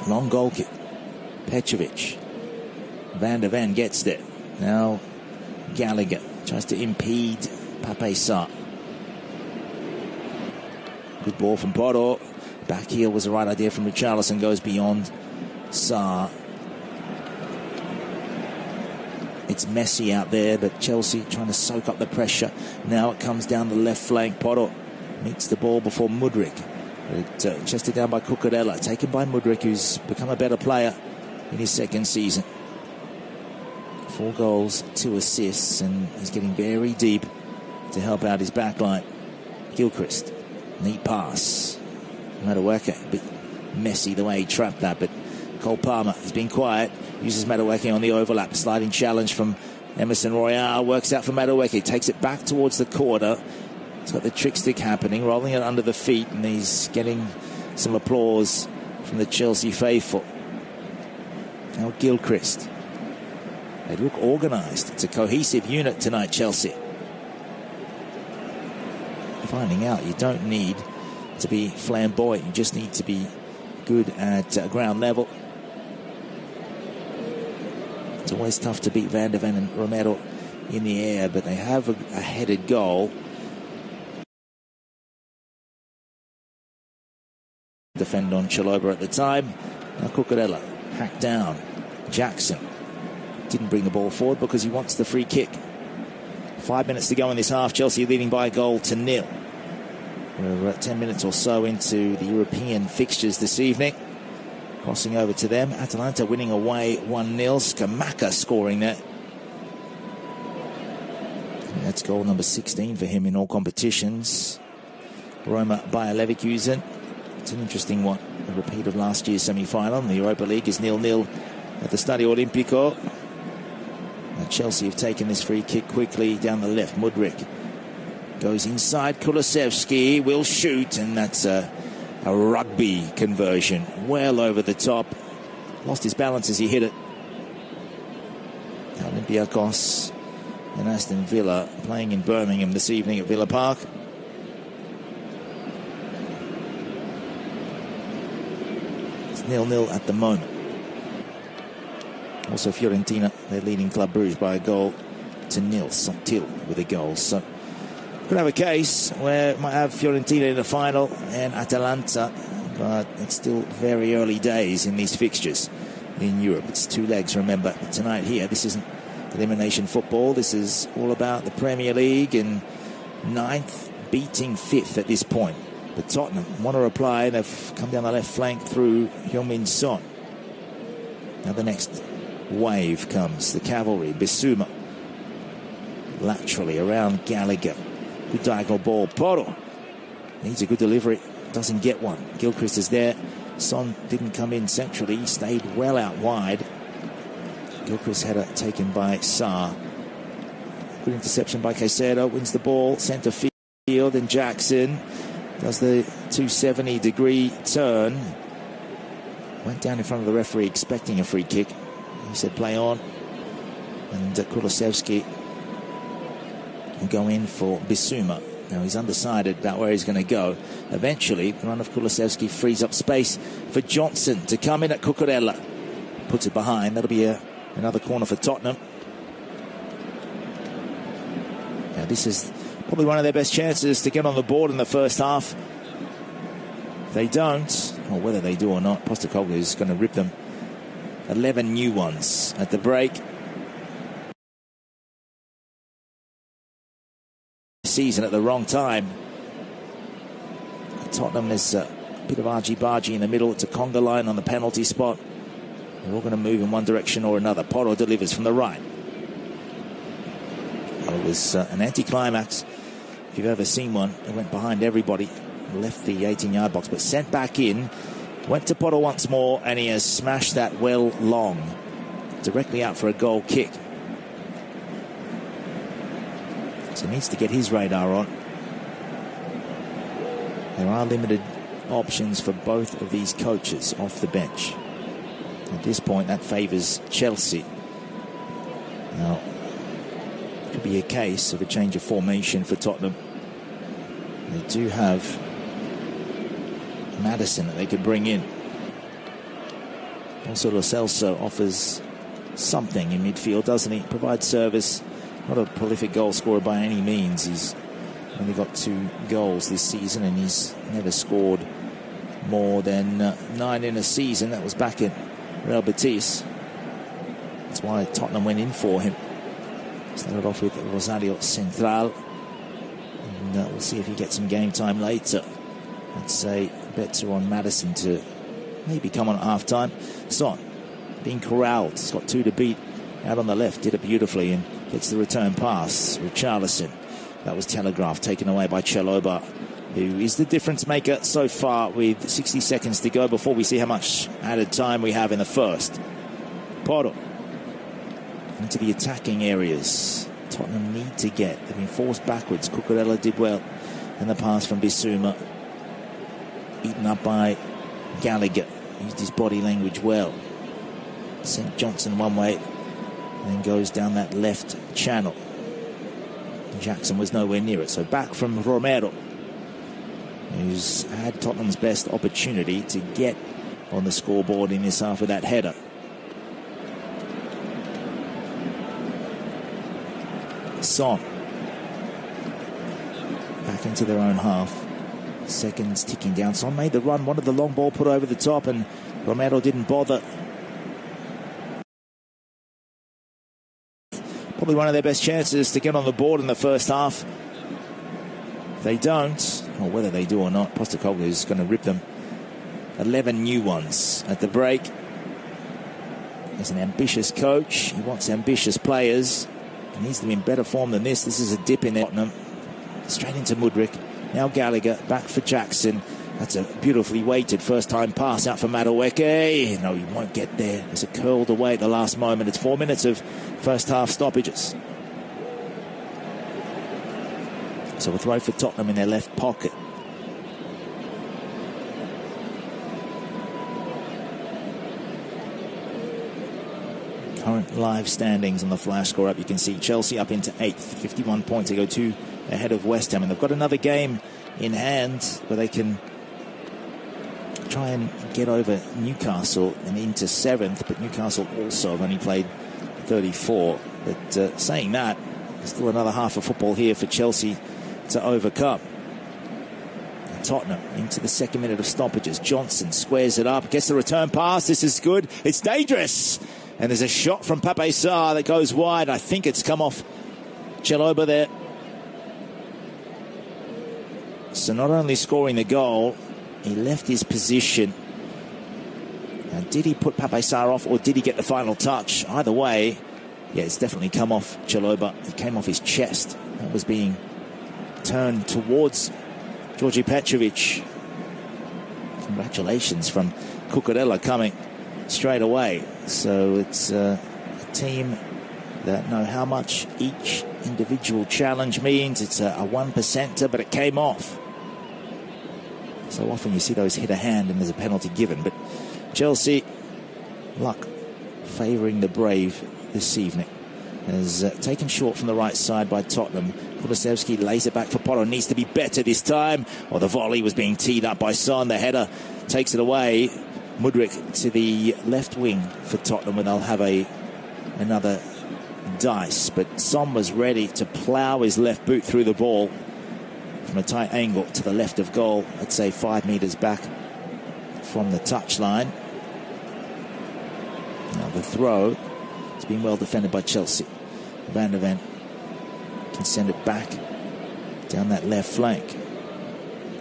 Long goal kick. Petrovic. Van der Ven gets there. Now Gallagher tries to impede Pape Sarr. Good ball from Porto. Back heel was the right idea from Richarlison. Goes beyond Sarr. It's messy out there, but Chelsea trying to soak up the pressure. Now it comes down the left flank. Porto meets the ball before Mudryk. Chested down by Cucurella. Taken by Mudryk, who's become a better player in his second season. 4 goals, 2 assists, and he's getting very deep to help out his backline. Gilchrist. Neat pass. Madueke, a bit messy the way he trapped that, but Cole Palmer has been quiet. Uses Madueke on the overlap. Sliding challenge from Emerson Royale. Works out for Madueke. Takes it back towards the corner. He's got the trick stick happening. Rolling it under the feet. And he's getting some applause from the Chelsea faithful. Now Gilchrist. They look organised. It's a cohesive unit tonight, Chelsea. Finding out you don't need to be flamboyant. You just need to be good at ground level. It's always tough to beat Van der Ven and Romero in the air, but they have a headed goal. Defend on Chalobah at the time. Now Cucurella hacked down. Jackson didn't bring the ball forward because he wants the free kick. 5 minutes to go in this half. Chelsea leading by a goal to 0. We're 10 minutes or so into the European fixtures this evening. Crossing over to them. Atalanta winning away 1-0. Scamacca scoring there. That's goal number 16 for him in all competitions. Roma Bayer Leverkusen. It's an interesting one. A repeat of last year's semi-final. The Europa League is 0-0 at the Stadio Olimpico. Now Chelsea have taken this free kick quickly down the left. Mudryk goes inside. Kulusevski will shoot, and that's a rugby conversion. Well over the top. Lost his balance as he hit it. Olympiacos and Aston Villa playing in Birmingham this evening at Villa Park. It's 0-0 at the moment. Also Fiorentina, their leading club, Bruges by a goal to 0. Sotil with a goal. So could have a case where might have Fiorentina in the final and Atalanta, but it's still very early days in these fixtures in Europe. It's 2 legs, remember, tonight here. This isn't elimination football. This is all about the Premier League, and 9th beating 5th at this point. But Tottenham want to reply. They've come down the left flank through Heung-min Son. Now the next wave comes. The cavalry. Bissouma laterally around Gallagher. Good diagonal ball. Porto Needs a good delivery. Doesn't get one. Gilchrist is there. Son didn't come in centrally. He stayed well out wide. Gilchrist had it taken by Sarr. Good interception by Caicedo. Wins the ball. Centre field. And Jackson does the 270-degree turn. Went down in front of the referee expecting a free kick. He said play on. And Kulusevski will go in for Bissouma. Now he's undecided about where he's going to go. Eventually, the run of Kulusevski frees up space for Johnson to come in at Cucurella. Puts it behind. That'll be another corner for Tottenham. Now this is probably one of their best chances to get on the board in the first half. If they don't, or whether they do or not, Postecoglou is going to rip them. 11 new ones at the break. Season at the wrong time. Tottenham is a bit of argy-bargy in the middle. It's a conga line on the penalty spot. They're all going to move in one direction or another. Porro delivers from the right. Well, it was an anticlimax. If you've ever seen one, it went behind everybody, left the 18-yard box, but sent back in. Went to Porro once more, and he has smashed that well long. Directly out for a goal kick. So he needs to get his radar on. There are limited options for both of these coaches off the bench. At this point, that favours Chelsea. Now, it could be a case of a change of formation for Tottenham. They do have Maddison that they could bring in. Also, Lo Celso offers something in midfield, doesn't he? Provides service. Not a prolific goal scorer by any means. He's only got 2 goals this season, and he's never scored more than 9 in a season. That was back at Real Betis. That's why Tottenham went in for him. Started off with Rosario Central, and we'll see if he gets some game time later. I'd say bets are on Maddison to maybe come on at half time. Son being corralled. He's got 2 to beat. Out on the left, did it beautifully, and gets the return pass. Richarlison. That was telegraphed, taken away by Chalobah, who is the difference maker so far with 60 seconds to go before we see how much added time we have in the first. Porro into the attacking areas. Tottenham need to get. They've been forced backwards. Cucurella did well in the pass from Bissouma. Eaten up by Gallagher. Used his body language well. Sent Johnson one way, and then goes down that left channel. Jackson was nowhere near it. So back from Romero, who's had Tottenham's best opportunity to get on the scoreboard in this half with that header. Son back into their own half. Seconds ticking down. Son made the run, wanted the long ball put over the top, and Romero didn't bother. Probably one of their best chances to get on the board in the first half. If they don't, or whether they do or not, Postecoglou is going to rip them. 11 new ones at the break. He's an ambitious coach. He wants ambitious players. He needs to be in better form than this. This is a dip in Tottenham. Straight into Mudryk. Now Gallagher back for Jackson. That's a beautifully weighted first-time pass out for Madueke. No, he won't get there. It's curled away at the last moment. It's 4 minutes of first-half stoppages. So a throw for Tottenham in their left pocket. Current live standings on the flash score up. You can see Chelsea up into 8th, 51 points. They go 2 ahead of West Ham, and they've got another game in hand where they can try and get over Newcastle and into 7th, but Newcastle also have only played 34. But saying that, there's still another half of football here for Chelsea to overcome. And Tottenham into the 2nd minute of stoppages. Johnson squares it up, gets the return pass. This is good. It's dangerous. And there's a shot from Pape Sarr that goes wide. I think it's come off Chalobah there. So not only scoring the goal, he left his position. Now, did he put Pape Sarr off, or did he get the final touch? Either way, yeah, it's definitely come off Chalobah. It came off his chest. That was being turned towards Georgi Petrovic. Congratulations from Cucurella coming straight away. So it's a team that know how much each individual challenge means. It's a 1%er, but it came off. So often you see those hit a hand and there's a penalty given. But Chelsea, luck favouring the brave this evening. Is taken short from the right side by Tottenham. Kulusevski lays it back for Porro. Needs to be better this time. Or the volley was being teed up by Son. The header takes it away. Mudryk to the left wing for Tottenham, and they'll have another dice. But Son was ready to plough his left boot through the ball from a tight angle to the left of goal. I'd say 5 metres back from the touchline. Now the throw. It's been well defended by Chelsea. Van der Ven can send it back down that left flank.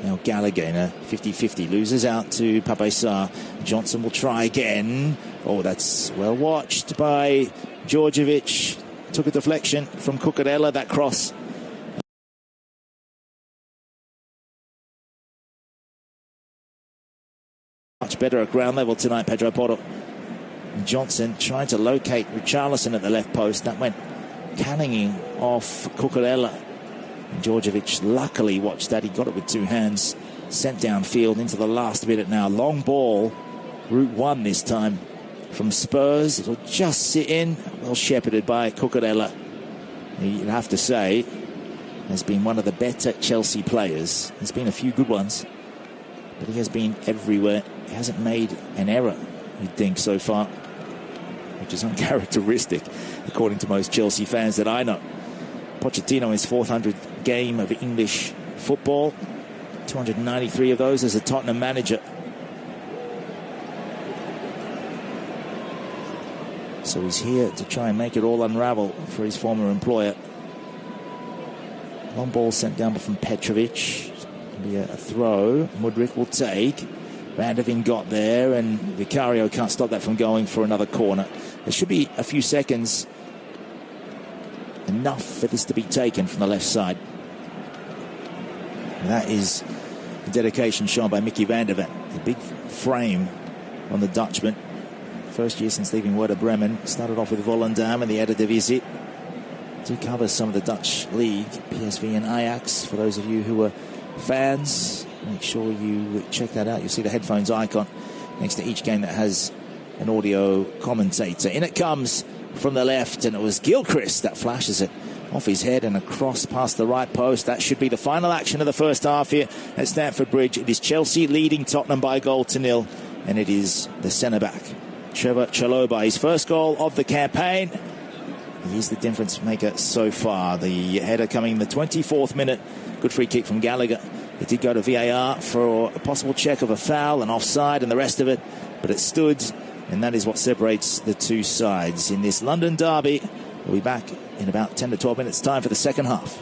Now Gallagher in a 50-50 loses out to Pape Sarr. Johnson will try again. Oh, that's well watched by Djordjevic. Took a deflection from Cucurella. That cross. Much better at ground level tonight, Pedro Porro. Johnson trying to locate Richarlison at the left post. That went canninging off Cucurella. Djordjevic luckily watched that. He got it with two hands. Sent downfield into the last minute now. Long ball. Route 1 this time from Spurs. It'll just sit in. Well shepherded by Cucurella. You'd have to say has been one of the better Chelsea players. There's been a few good ones, but he has been everywhere. He hasn't made an error, you'd think, so far, which is uncharacteristic according to most Chelsea fans that I know. Pochettino, his 400th game of English football, 293 of those as a Tottenham manager. So he's here to try and make it all unravel for his former employer. Long ball sent down from Petrovic. It'll be a throw. Mudryk will take. Van der Ven got there, and Vicario can't stop that from going for another corner. There should be a few seconds enough for this to be taken from the left side. And that is the dedication shown by Mickey Van der Ven. The big frame on the Dutchman. First year since leaving Werder Bremen. Started off with Volendam and the Eredivisie. To cover some of the Dutch league, PSV and Ajax. For those of you who are fans, make sure you check that out. You'll see the headphones icon next to each game that has an audio commentator. In it comes from the left, and it was Gilchrist that flashes it off his head and across past the right post. That should be the final action of the first half here at Stamford Bridge. It is Chelsea leading Tottenham by 1-0, and it is the centre-back, Trevor Chalobah, his first goal of the campaign. He's the difference maker so far. The header coming in the 24th minute. Good free kick from Gallagher. It did go to VAR for a possible check of a foul and offside and the rest of it, but it stood, and that is what separates the two sides in this London derby. We'll be back in about 10 to 12 minutes time for the second half.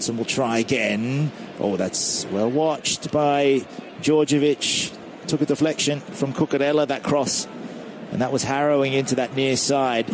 Johnson will try again. Oh, that's well watched by Djordjevic. Took a deflection from Cucurella, that cross. And that was harrowing into that near side.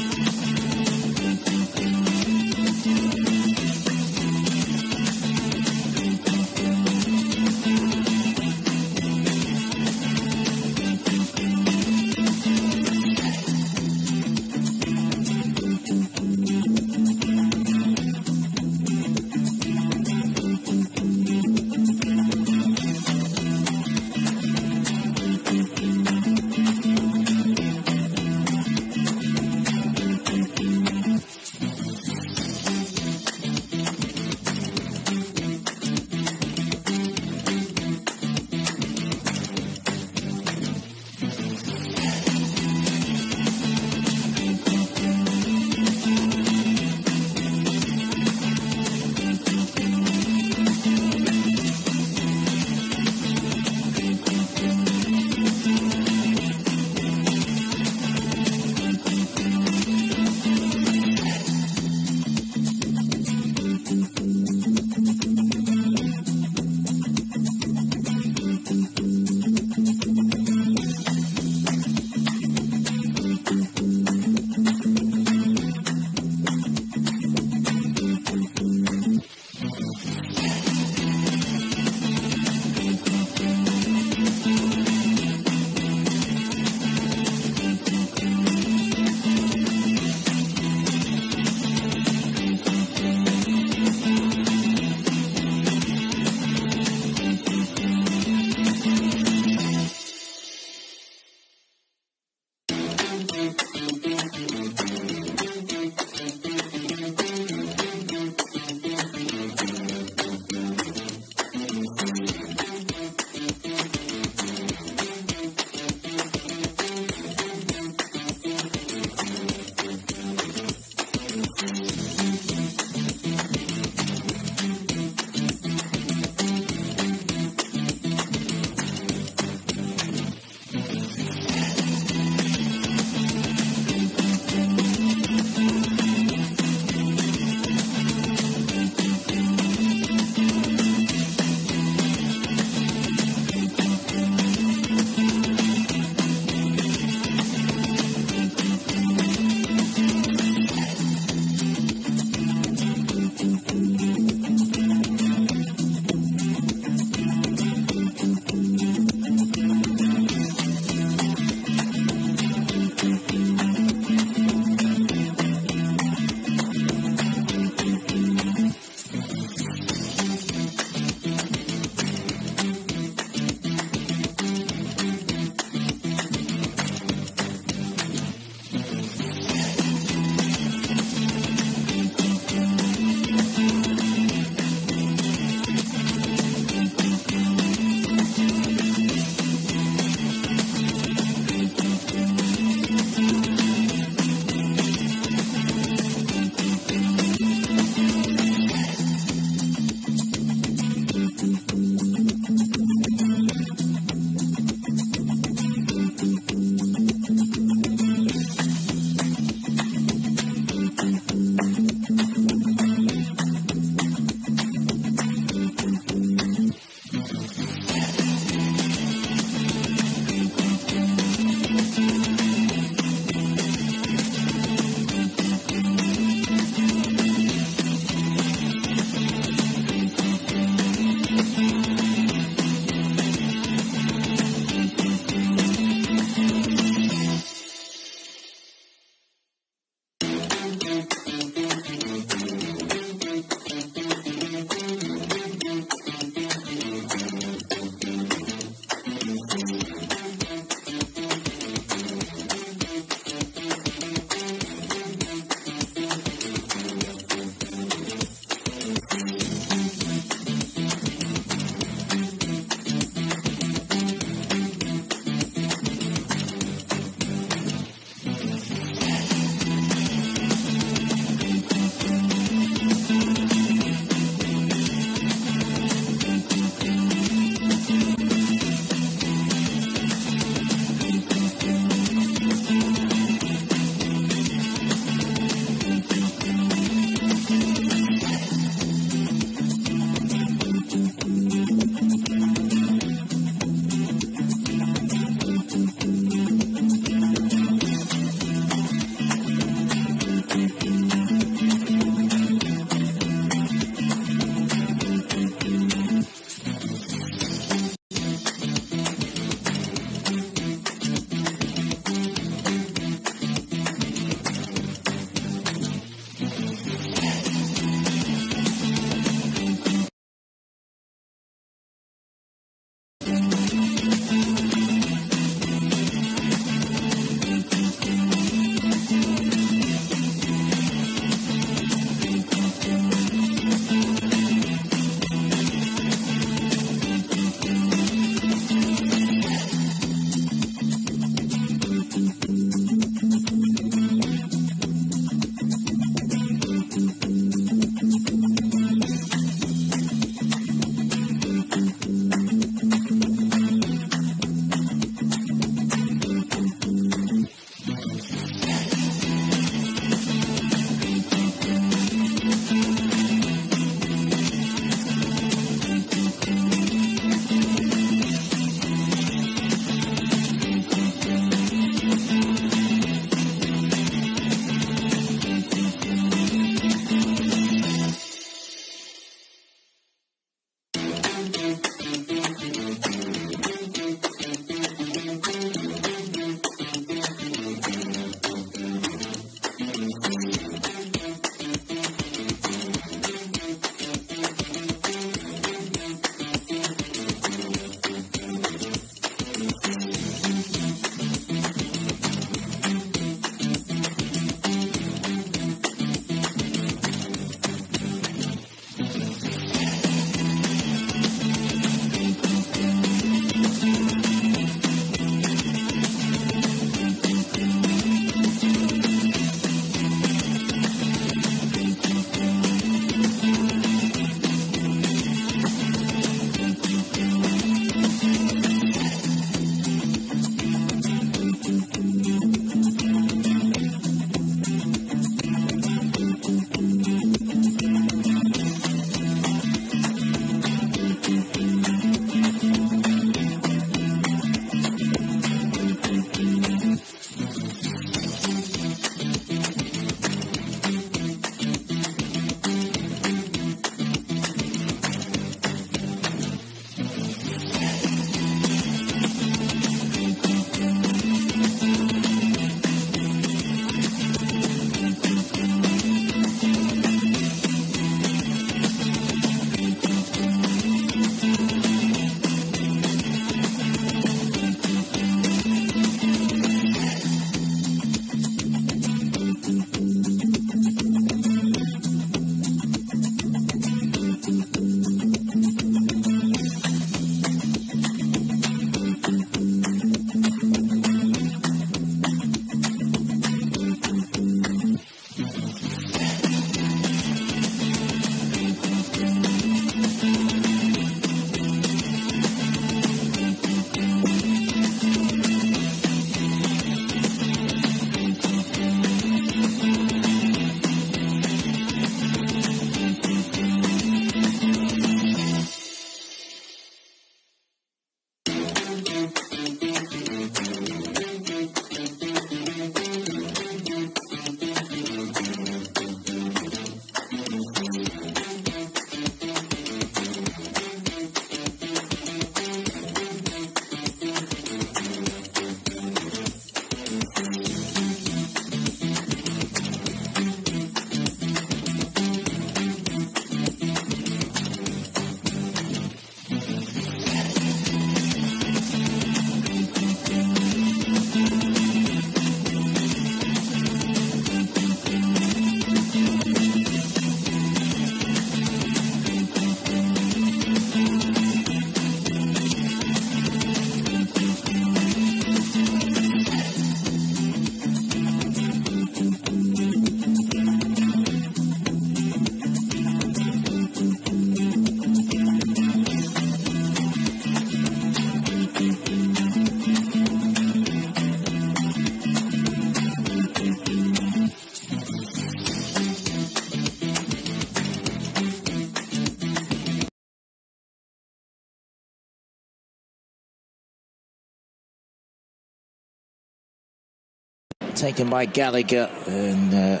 Taken by Gallagher, and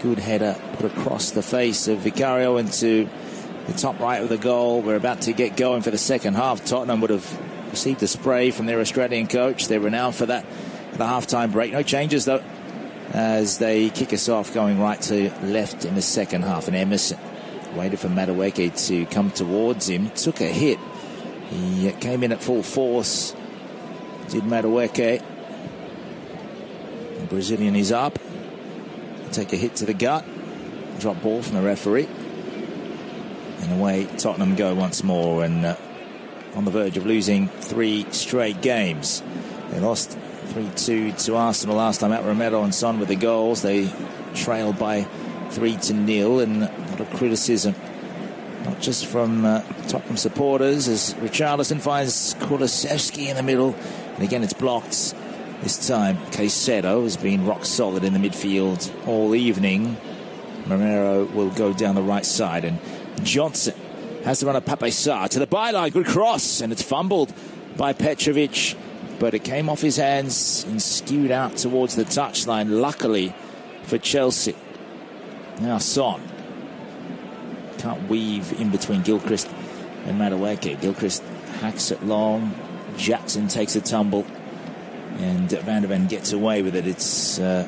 good header put across the face of Vicario into the top right of the goal. We're about to get going for the second half. Tottenham would have received a spray from their Australian coach. They're renowned for that at the half-time break. No changes, though, as they kick us off going right to left in the second half. And Emerson waited for Madueke to come towards him. Took a hit. He came in at full force. Did Madueke. The Brazilian is up. Take a hit to the gut. Drop ball from the referee. And away Tottenham go once more, and on the verge of losing 3 straight games. They lost 3-2 to Arsenal last time out. Romero and Son with the goals. They trailed by 3-0, and a lot of criticism, not just from Tottenham supporters, as Richarlison finds Kulusevski in the middle, and again it's blocked. This time Caicedo has been rock solid in the midfield all evening. Romero will go down the right side, and Johnson has to run a Pape Sarr to the byline. Good cross, and it's fumbled by Petrovic, but it came off his hands and skewed out towards the touchline, luckily for Chelsea. Now Son can't weave in between Gilchrist and Madueke. Gilchrist hacks it long. Jackson takes a tumble, and Van der Ven gets away with it. It's a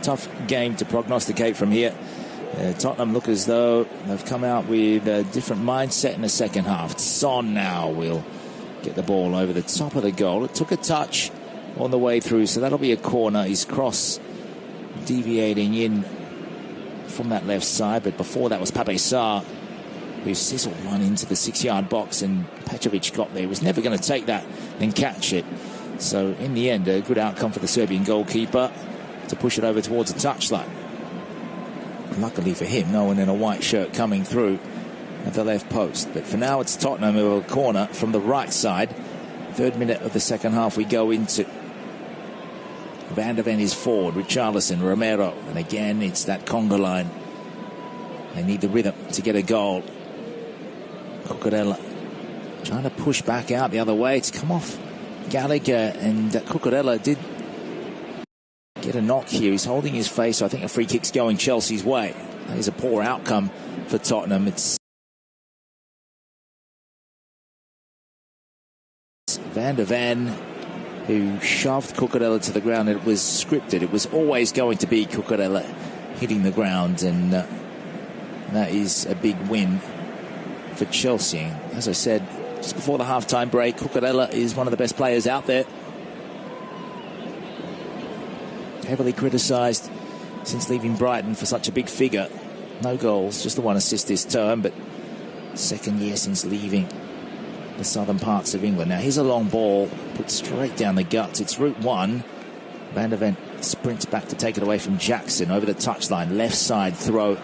tough game to prognosticate from here. Tottenham look as though they've come out with a different mindset in the second half. Son now will get the ball over the top of the goal. It took a touch on the way through, so that'll be a corner. His cross deviating in from that left side, but before that was Pape Sarr, who sizzled one into the 6-yard box, and Petrovic got there. He was never going to take that and catch it. So in the end, a good outcome for the Serbian goalkeeper to push it over towards the touchline. Luckily for him, no one in a white shirt coming through at the left post. But for now, it's Tottenham who are a corner from the right side. 3rd minute of the second half we go into. Van der Ven is forward, Richarlison, Romero, and again it's that conga line. They need the rhythm to get a goal. Cucurella trying to push back out the other way. It's come off Gallagher, and Cucurella did get a knock here. He's holding his face, so I think a free kick's going Chelsea's way. That is a poor outcome for Tottenham. It's Van der Ven who shoved Cucurella to the ground. It was scripted. It was always going to be Cucurella hitting the ground, and that is a big win for Chelsea. As I said just before the half-time break, Cucurella is one of the best players out there. Heavily criticised since leaving Brighton for such a big figure. No goals, just the 1 assist this term, but 2nd year since leaving the southern parts of England. Now here's a long ball put straight down the guts. It's route 1. Van der Ven sprints back to take it away from Jackson over the touchline. Left side throw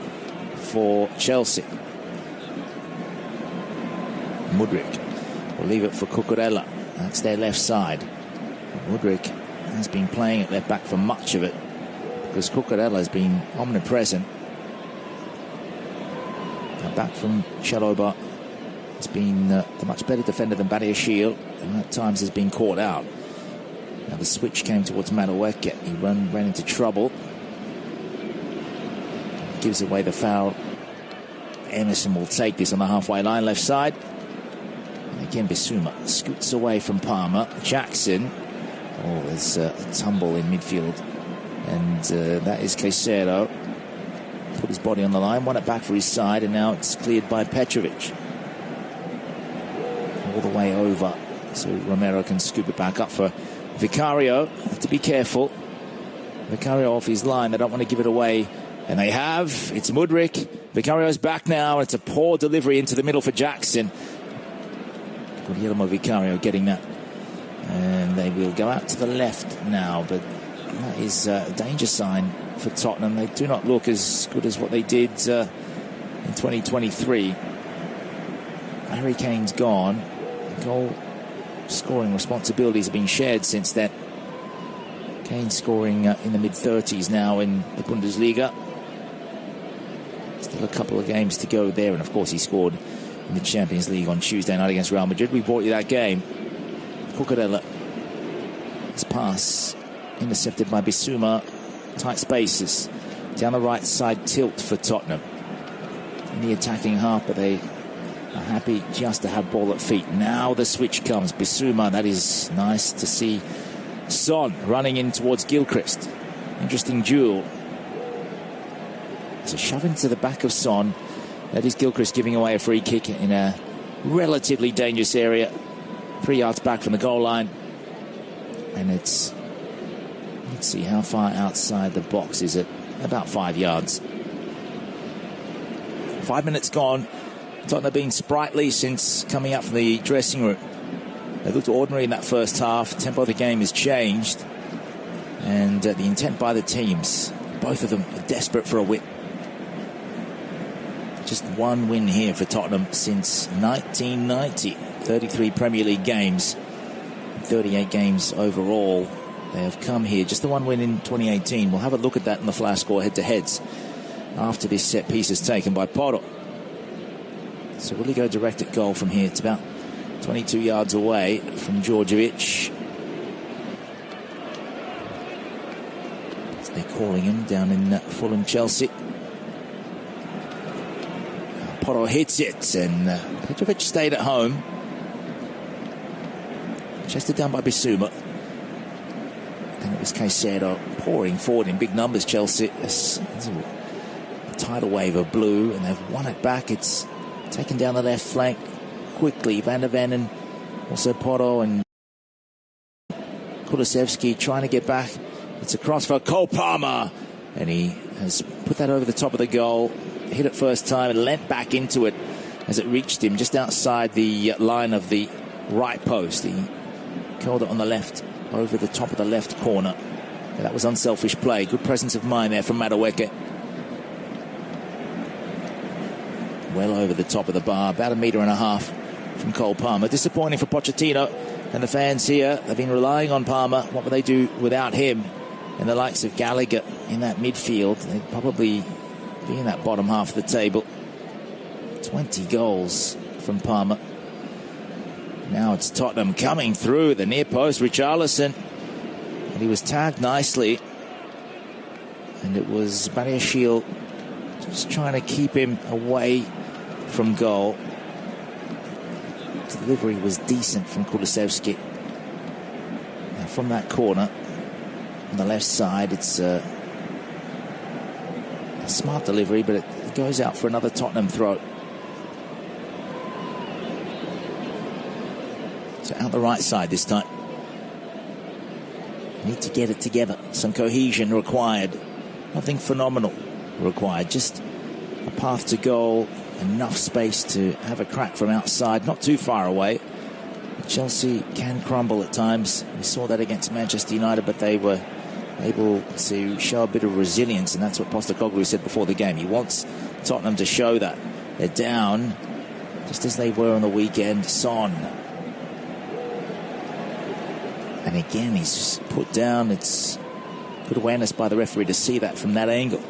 for Chelsea. Mudryk will leave it for Cucurella. That's their left side. Mudryk has been playing at left back for much of it because Cucurella has been omnipresent. Now back from Chalobah He's been the much better defender than Badiashile, and at times has been caught out. Now the switch came towards Madueke. He ran into trouble. Gives away the foul. Emerson will take this on the halfway line, left side. And again, Bissouma scoots away from Palmer. Jackson. Oh, there's a tumble in midfield. And that is Caicedo. Put his body on the line, won it back for his side, and now it's cleared by Petrovic. All the way over, so Romero can scoop it back up for Vicario. Have to be careful. Vicario off his line. They don't want to give it away. And they have. It's Mudryk. Vicario's back now. It's a poor delivery into the middle for Jackson. Guillermo Vicario getting that. And they will go out to the left now. But that is a danger sign for Tottenham. They do not look as good as what they did in 2023. Harry Kane's gone. Goal scoring responsibilities have been shared since then. Kane scoring in the mid-30s now in the Bundesliga. Still a couple of games to go there, and of course he scored in the Champions League on Tuesday night against Real Madrid. We brought you that game. Cucurella. His pass intercepted by Bissouma. Tight spaces. Down the right side tilt for Tottenham. In the attacking half, but they are happy just to have ball at feet. Now the switch comes. Bissouma, that is nice to see. Son running in towards Gilchrist. Interesting duel. It's a shove into the back of Son. That is Gilchrist giving away a free kick in a relatively dangerous area. 3 yards back from the goal line. And it's, let's see, how far outside the box is it? About 5 yards. 5 minutes gone. Tottenham being sprightly since coming up from the dressing room. They looked ordinary in that first half. Tempo of the game has changed. And the intent by the teams, both of them are desperate for a win. Just one win here for Tottenham since 1990. 33 Premier League games, 38 games overall. They have come here. Just the one win in 2018. We'll have a look at that in the flash score head-to-heads after this set piece is taken by Porro. So will he go direct at goal from here? It's about 22 yards away from Djordjevic. So they're calling him down in Fulham, Chelsea. Porro hits it, and Petrovic stayed at home. Chested down by Bissouma. And it was Caicedo pouring forward in big numbers, Chelsea. There's a tidal wave of blue, and they've won it back. It's taken down the left flank quickly. Van der Ven and also Porro and Kulusevski trying to get back. It's a cross for Cole Palmer, and he has put that over the top of the goal. Hit it first time and leant back into it as it reached him just outside the line of the right post. He curled it on the left over the top of the left corner. That was unselfish play. Good presence of mind there from Madueke. Well over the top of the bar, about 1.5 meters from Cole Palmer. Disappointing for Pochettino and the fans here. They've been relying on Palmer. What will they do without him? And the likes of Gallagher in that midfield, they'd probably be in that bottom half of the table. 20 goals from Palmer. Now it's Tottenham coming through the near post. Richarlison, and he was tagged nicely, and it was Badiashile just trying to keep him away from goal. The delivery was decent from Kulusevski. Now from that corner on the left side, it's a smart delivery, but it goes out for another Tottenham throw. So out the right side this time. Need to get it together. Some cohesion required. Nothing phenomenal required. Just a path to goal. Enough space to have a crack from outside. Not too far away. Chelsea can crumble at times. We saw that against Manchester United, but they were able to show a bit of resilience, and that's what Postecoglou said before the game. He wants Tottenham to show that. They're down, just as they were on the weekend. Son. And again, he's put down. It's good awareness by the referee to see that from that angle.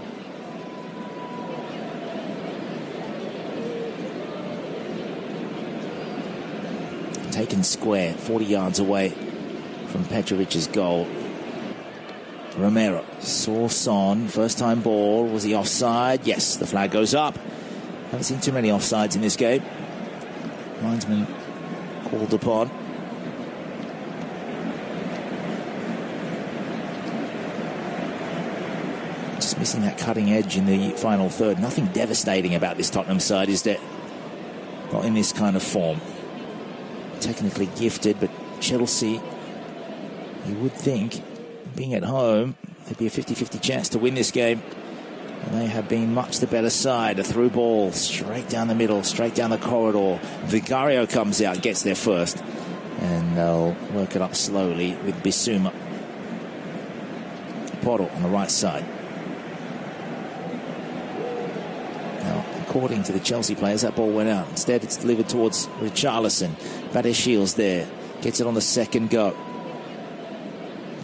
Lincoln Square, 40 yards away from Petrovic's goal. Romero saw Son, first time ball. Was he offside? Yes, the flag goes up. Haven't seen too many offsides in this game. Linesman called upon. Just missing that cutting edge in the final third. Nothing devastating about this Tottenham side, is there? Not in this kind of form. Technically gifted, but Chelsea, you would think, being at home, there'd be a 50-50 chance to win this game. And they have been much the better side. A through ball straight down the middle, straight down the corridor. Vigario comes out, gets there first. And they'll work it up slowly with Bissouma. Porto on the right side. Now, according to the Chelsea players, that ball went out. Instead, it's delivered towards Richarlison. Badeshield's there. Gets it on the second go.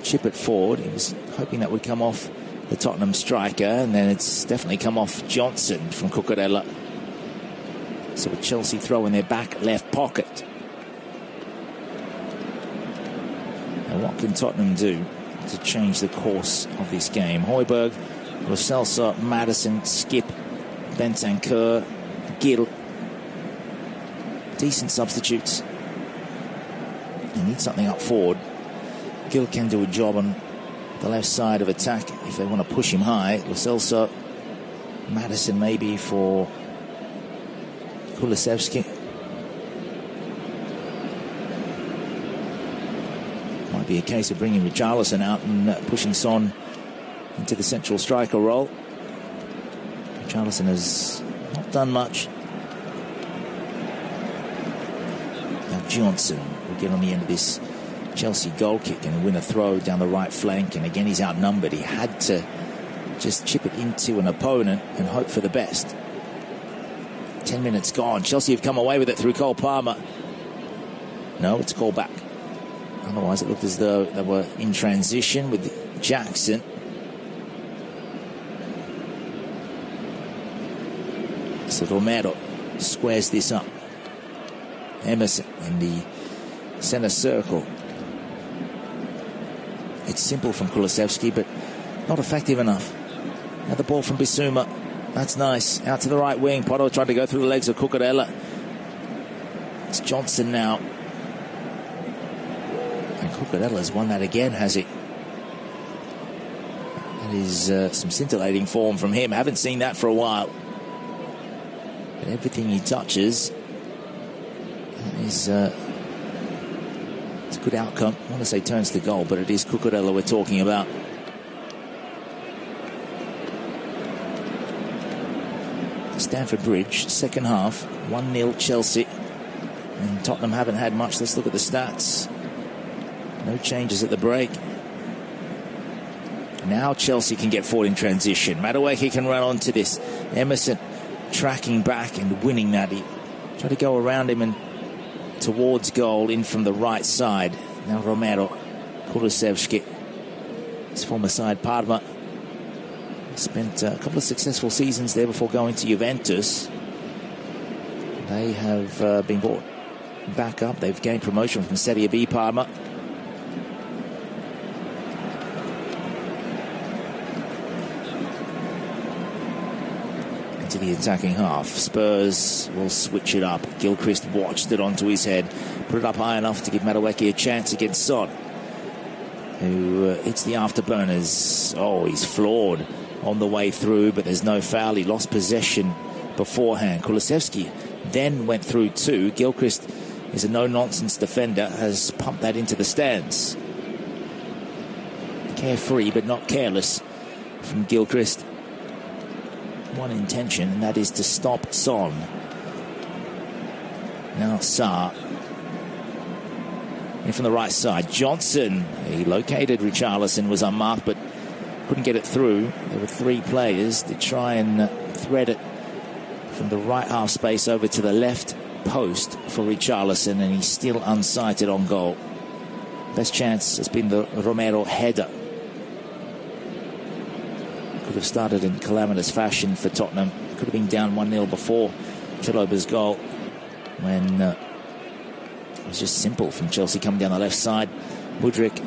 Chip it forward. He was hoping that would come off the Tottenham striker, and then it's definitely come off Johnson from Cucurella. So a Chelsea throw in their back left pocket. And what can Tottenham do to change the course of this game? Højbjerg, Lo Celso, Maddison, Skip, Bentancur, Gil. Decent substitutes. They need something up forward. Gil can do a job on the left side of attack if they want to push him high. Lo Celso, Maddison maybe for Kulusevski. Might be a case of bringing Richarlison out and pushing Son into the central striker role. Richarlison has not done much. Now Johnson will get on the end of this Chelsea goal kick and win a throw down the right flank, and again he's outnumbered. He had to just chip it into an opponent and hope for the best. 10 minutes gone. Chelsea have come away with it through Cole Palmer. No, it's called back. Otherwise it looked as though they were in transition with Jackson. So Romero squares this up. Emerson in the centre circle. It's simple from Kulusevski, but not effective enough. Now the ball from Bissouma. That's nice. Out to the right wing. Porto trying to go through the legs of Cucurella. It's Johnson now. And Cucurella has won that again, has he? That is some scintillating form from him. Haven't seen that for a while. But everything he touches is... it's a good outcome. I want to say turns to goal, but it is Cucurella we're talking about. Stamford Bridge, second half, 1-0 Chelsea. And Tottenham haven't had much. Let's look at the stats. No changes at the break. Now Chelsea can get forward in transition. Madueke can run onto this. Emerson tracking back and winning that. He tried to go around him and towards goal in from the right side. Now Romero, Kulusevski, his former side Parma. Spent a couple of successful seasons there before going to Juventus. They have been brought back up. They've gained promotion from Serie B Parma. Into the attacking half. Spurs will switch it up. Gilchrist watched it onto his head. Put it up high enough to give Madueke a chance against Son, who hits the afterburners. Oh, he's floored on the way through, but there's no foul. He lost possession beforehand. Kulusevski then went through too. Gilchrist is a no-nonsense defender, has pumped that into the stands. Carefree, but not careless from Gilchrist. One intention, and that is to stop Son. Now Sarr. In from the right side. Johnson. He located Richarlison, was unmarked, but couldn't get it through. There were three players to try and thread it from the right half space over to the left post for Richarlison, and he's still unsighted on goal. Best chance has been the Romero header. Could have started in calamitous fashion for Tottenham. Could have been down 1-0 before Chiloba's goal when was just simple from Chelsea coming down the left side. Mudryk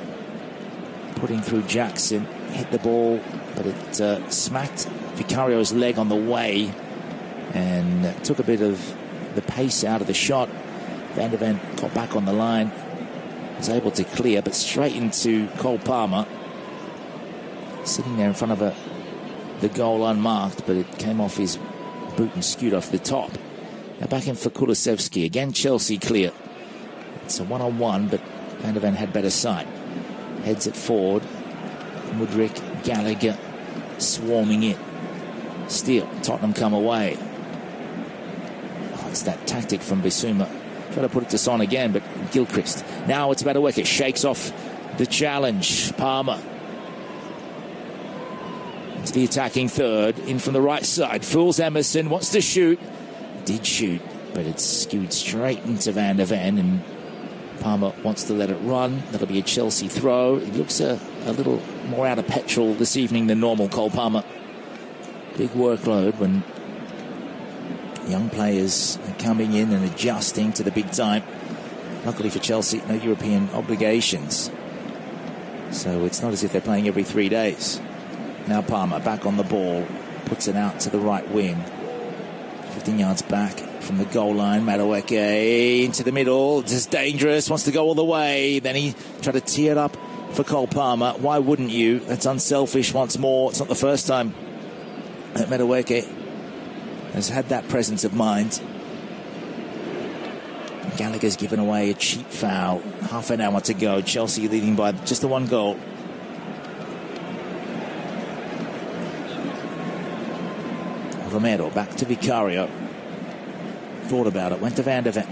putting through Jackson, hit the ball, but it smacked Vicario's leg on the way and took a bit of the pace out of the shot. Van der Ven got back on the line, was able to clear, but straight into Cole Palmer, sitting there in front of the goal unmarked, but it came off his boot and skewed off the top. Now back in for Kulusevski. Again, Chelsea clear. It's a one-on-one, but Van der Ven had better sight. Heads it forward. Mudryk, Gallagher swarming it. Still, Tottenham come away. Oh, it's that tactic from Bissouma. Try to put it to Son again, but Gilchrist. Now it's about to work. It shakes off the challenge. Palmer. Into the attacking third. In from the right side. Fools Emerson. Wants to shoot. Did shoot, but it's skewed straight into Van der Ven, and Palmer wants to let it run. That'll be a Chelsea throw. He looks a little more out of petrol this evening than normal, Cole Palmer. Big workload when young players are coming in and adjusting to the big time. Luckily for Chelsea, no European obligations. So it's not as if they're playing every 3 days. Now Palmer back on the ball, puts it out to the right wing. 15 yards back from the goal line. Madueke into the middle. Just dangerous. Wants to go all the way. Then he tried to tee it up for Cole Palmer. Why wouldn't you? That's unselfish once more. It's not the first time that Madueke has had that presence of mind. Gallagher's given away a cheap foul. Half an hour to go. Chelsea leading by just the one goal. Romero back to Vicario. Thought about it, went to Van der Ven.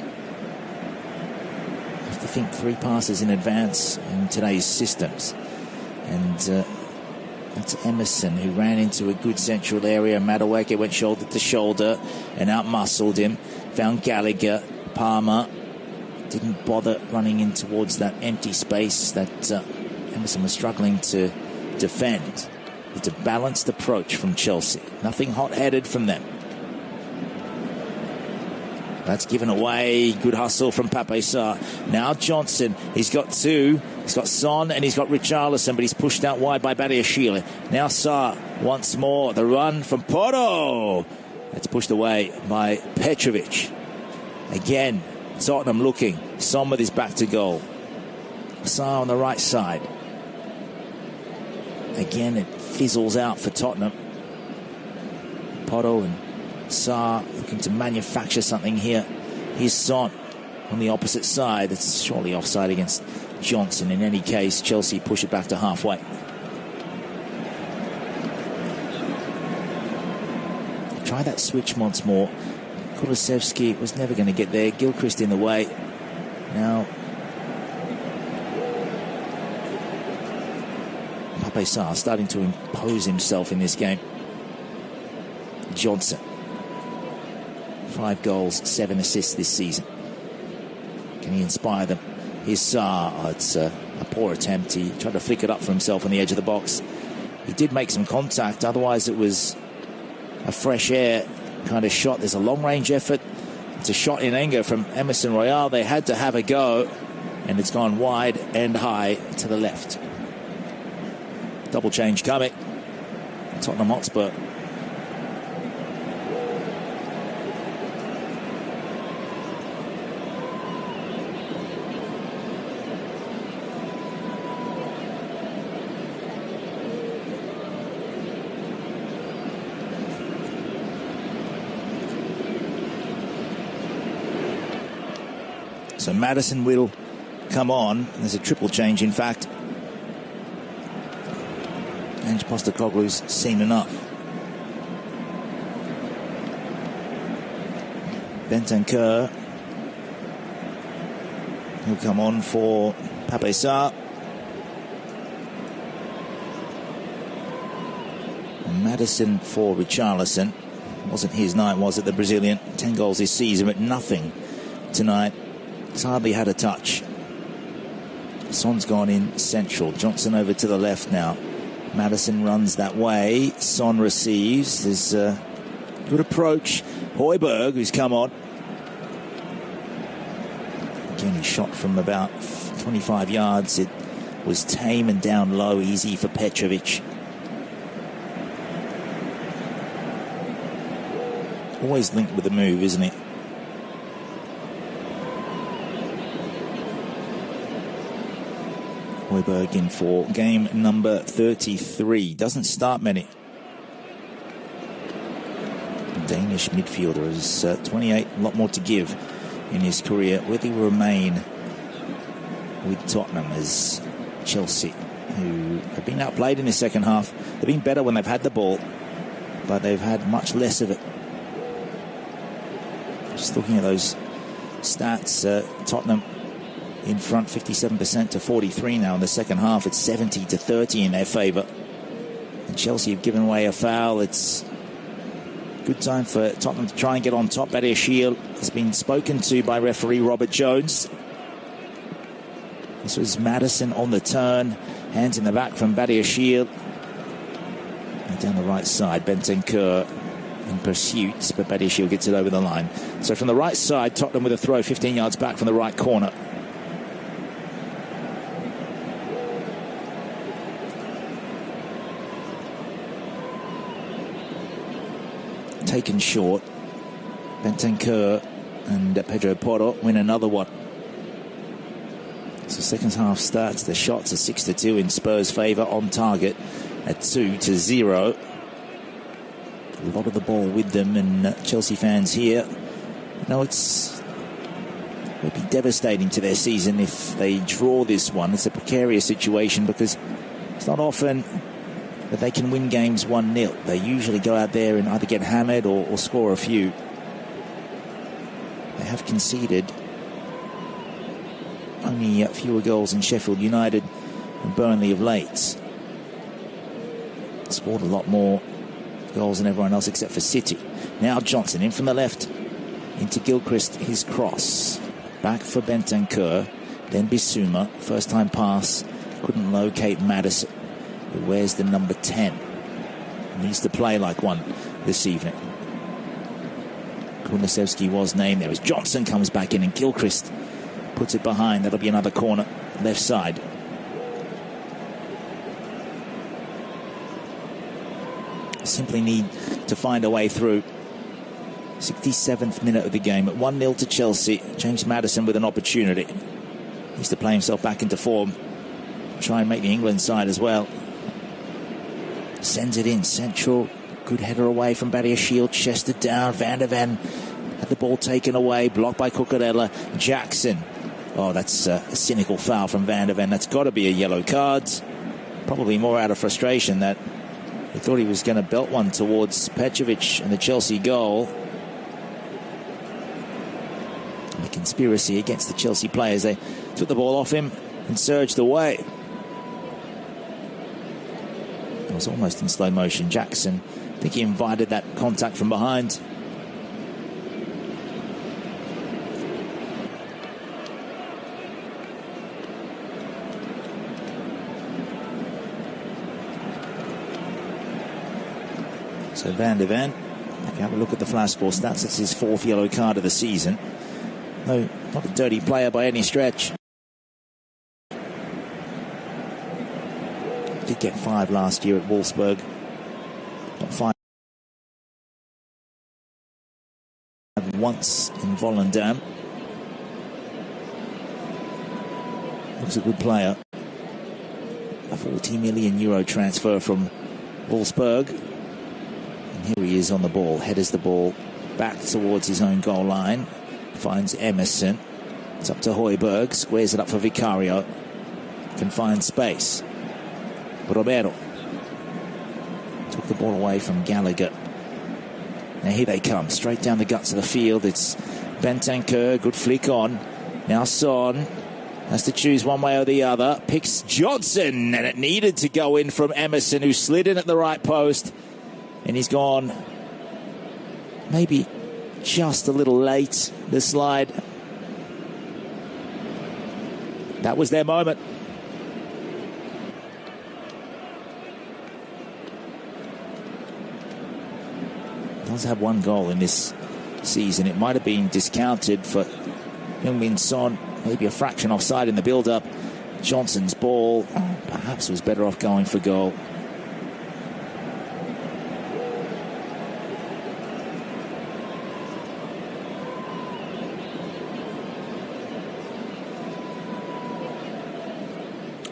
Have to think 3 passes in advance in today's systems. And that's Emerson, who ran into a good central area. Madueke went shoulder to shoulder and out-muscled him. Found Gallagher. Palmer didn't bother running in towards that empty space that Emerson was struggling to defend. It's a balanced approach from Chelsea. Nothing hot-headed from them. That's given away. Good hustle from Pape Sarr. Now Johnson. He's got 2. He's got Son and he's got Richarlison, but he's pushed out wide by Badiashile. Now Sarr once more. The run from Porto. That's pushed away by Petrovic. Again, Tottenham looking. Son with his back to goal. Sarr on the right side. Again, it fizzles out for Tottenham. Porto and Sarr looking to manufacture something here. Here's Son on the opposite side. It's surely offside against Johnson. In any case, Chelsea push it back to halfway. Try that switch once more. Kulusevski was never going to get there. Gilchrist in the way. Now Pape Sarr starting to impose himself in this game. Johnson. 5 goals, 7 assists this season. Can he inspire them? Here's Sarr. Oh, it's a poor attempt. He tried to flick it up for himself on the edge of the box. He did make some contact. Otherwise, it was a fresh air kind of shot. There's a long-range effort. It's a shot in anger from Emerson Royal. They had to have a go, and it's gone wide and high to the left. Double change coming. Tottenham Hotspur. So Maddison will come on. There's a triple change, in fact. Ange Postecoglou's seen enough. Bentancur. He'll come on for Pape Sarr. And Maddison for Richarlison. Wasn't his night, was it, the Brazilian? 10 goals this season, but nothing tonight. He's hardly had a touch. Son's gone in central. Johnson over to the left now. Maddison runs that way. Son receives. There's a good approach. Højbjerg, who's come on. Again, he shot from about 25 yards. It was tame and down low, easy for Petrovic. Always linked with the move, isn't it? Højbjerg in for game number 33. Doesn't start many. The Danish midfielder is 28, a lot more to give in his career. Will he remain with Tottenham as Chelsea, who have been outplayed in the second half? They've been better when they've had the ball, but they've had much less of it. Just looking at those stats, Tottenham in front 57% to 43 now in the second half. It's 70 to 30 in their favour. And Chelsea have given away a foul. It's good time for Tottenham to try and get on top. Badiashile has been spoken to by referee Robert Jones. This was Maddison on the turn. Hands in the back from Badiashile. And down the right side, Bentancur in pursuit, but Badiashile gets it over the line. So from the right side, Tottenham with a throw 15 yards back from the right corner. Taken short. Bentancur and Pedro Porro win another one. So second half starts. The shots are 6-2 in Spurs' favour, on target at 2-0. A lot of the ball with them, and Chelsea fans here know it would be devastating to their season if they draw this one. It's a precarious situation because it's not often that they can win games 1-0. They usually go out there and either get hammered or score a few. They have conceded only fewer goals in Sheffield United and Burnley of late. Scored a lot more goals than everyone else except for City. Now Johnson in from the left into Gilchrist, his cross. Back for Bentancur, then Bissouma. First time pass, couldn't locate Maddison, who wears the number 10. Needs to play like one this evening. Kulusevski was named there as Johnson comes back in and Gilchrist puts it behind. That'll be another corner, left side. Simply need to find a way through. 67th minute of the game at 1-0 to Chelsea. James Maddison with an opportunity. Needs to play himself back into form. Try and make the England side as well. Sends it in central. Good header away from Badiashile. Chested down. Van der Ven had the ball taken away. Blocked by Cucurella. Jackson. Oh, that's a cynical foul from Van der Ven. That's got to be a yellow card. Probably more out of frustration that he thought he was going to belt one towards Petrovic and the Chelsea goal. The conspiracy against the Chelsea players. They took the ball off him and surged away. It was almost in slow motion. Jackson, I think he invited that contact from behind. So Van der Ven, if you have a look at the flash score stats, it's his 4th yellow card of the season. No, not a dirty player by any stretch. Did get 5 last year at Wolfsburg. Got 5 once in Volendam. Looks a good player. A 40 million euro transfer from Wolfsburg. And here he is on the ball. Headers the ball back towards his own goal line. Finds Emerson. It's up to Højbjerg. Squares it up for Vicario. Can find space. Romero took the ball away from Gallagher. Now here they come, straight down the guts of the field. It's Bentancur, good flick on. Now Son has to choose one way or the other. Picks Johnson, and it needed to go in from Emerson, who slid in at the right post. And he's gone maybe just a little late, the slide. That was their moment. Does have one goal in this season. It might have been discounted for Heung-min Son maybe a fraction offside in the build-up. Johnson's ball perhaps was better off going for goal.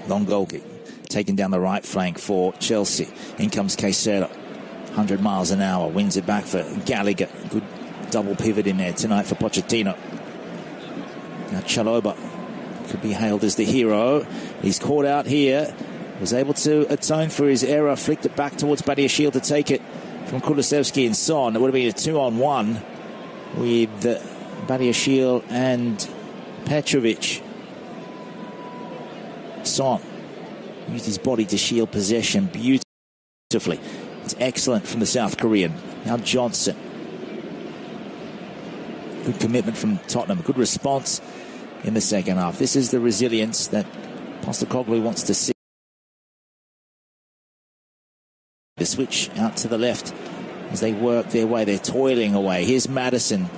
Long goal kick taken down the right flank for Chelsea. In comes Caicedo, 100 miles an hour, wins it back for Gallagher. Good double pivot in there tonight for Pochettino. Now Chalobah could be hailed as the hero. He's caught out here, was able to atone for his error, flicked it back towards Badiashile to take it from Kulusevski and Son. It would have been a 2-on-1 with Badiashile and Petrovic. Son used his body to shield possession beautifully. It's excellent from the South Korean. Now Johnson. Good commitment from Tottenham. Good response in the second half. This is the resilience that Postecoglou wants to see. The switch out to the left as they work their way. They're toiling away. Here's Maddison.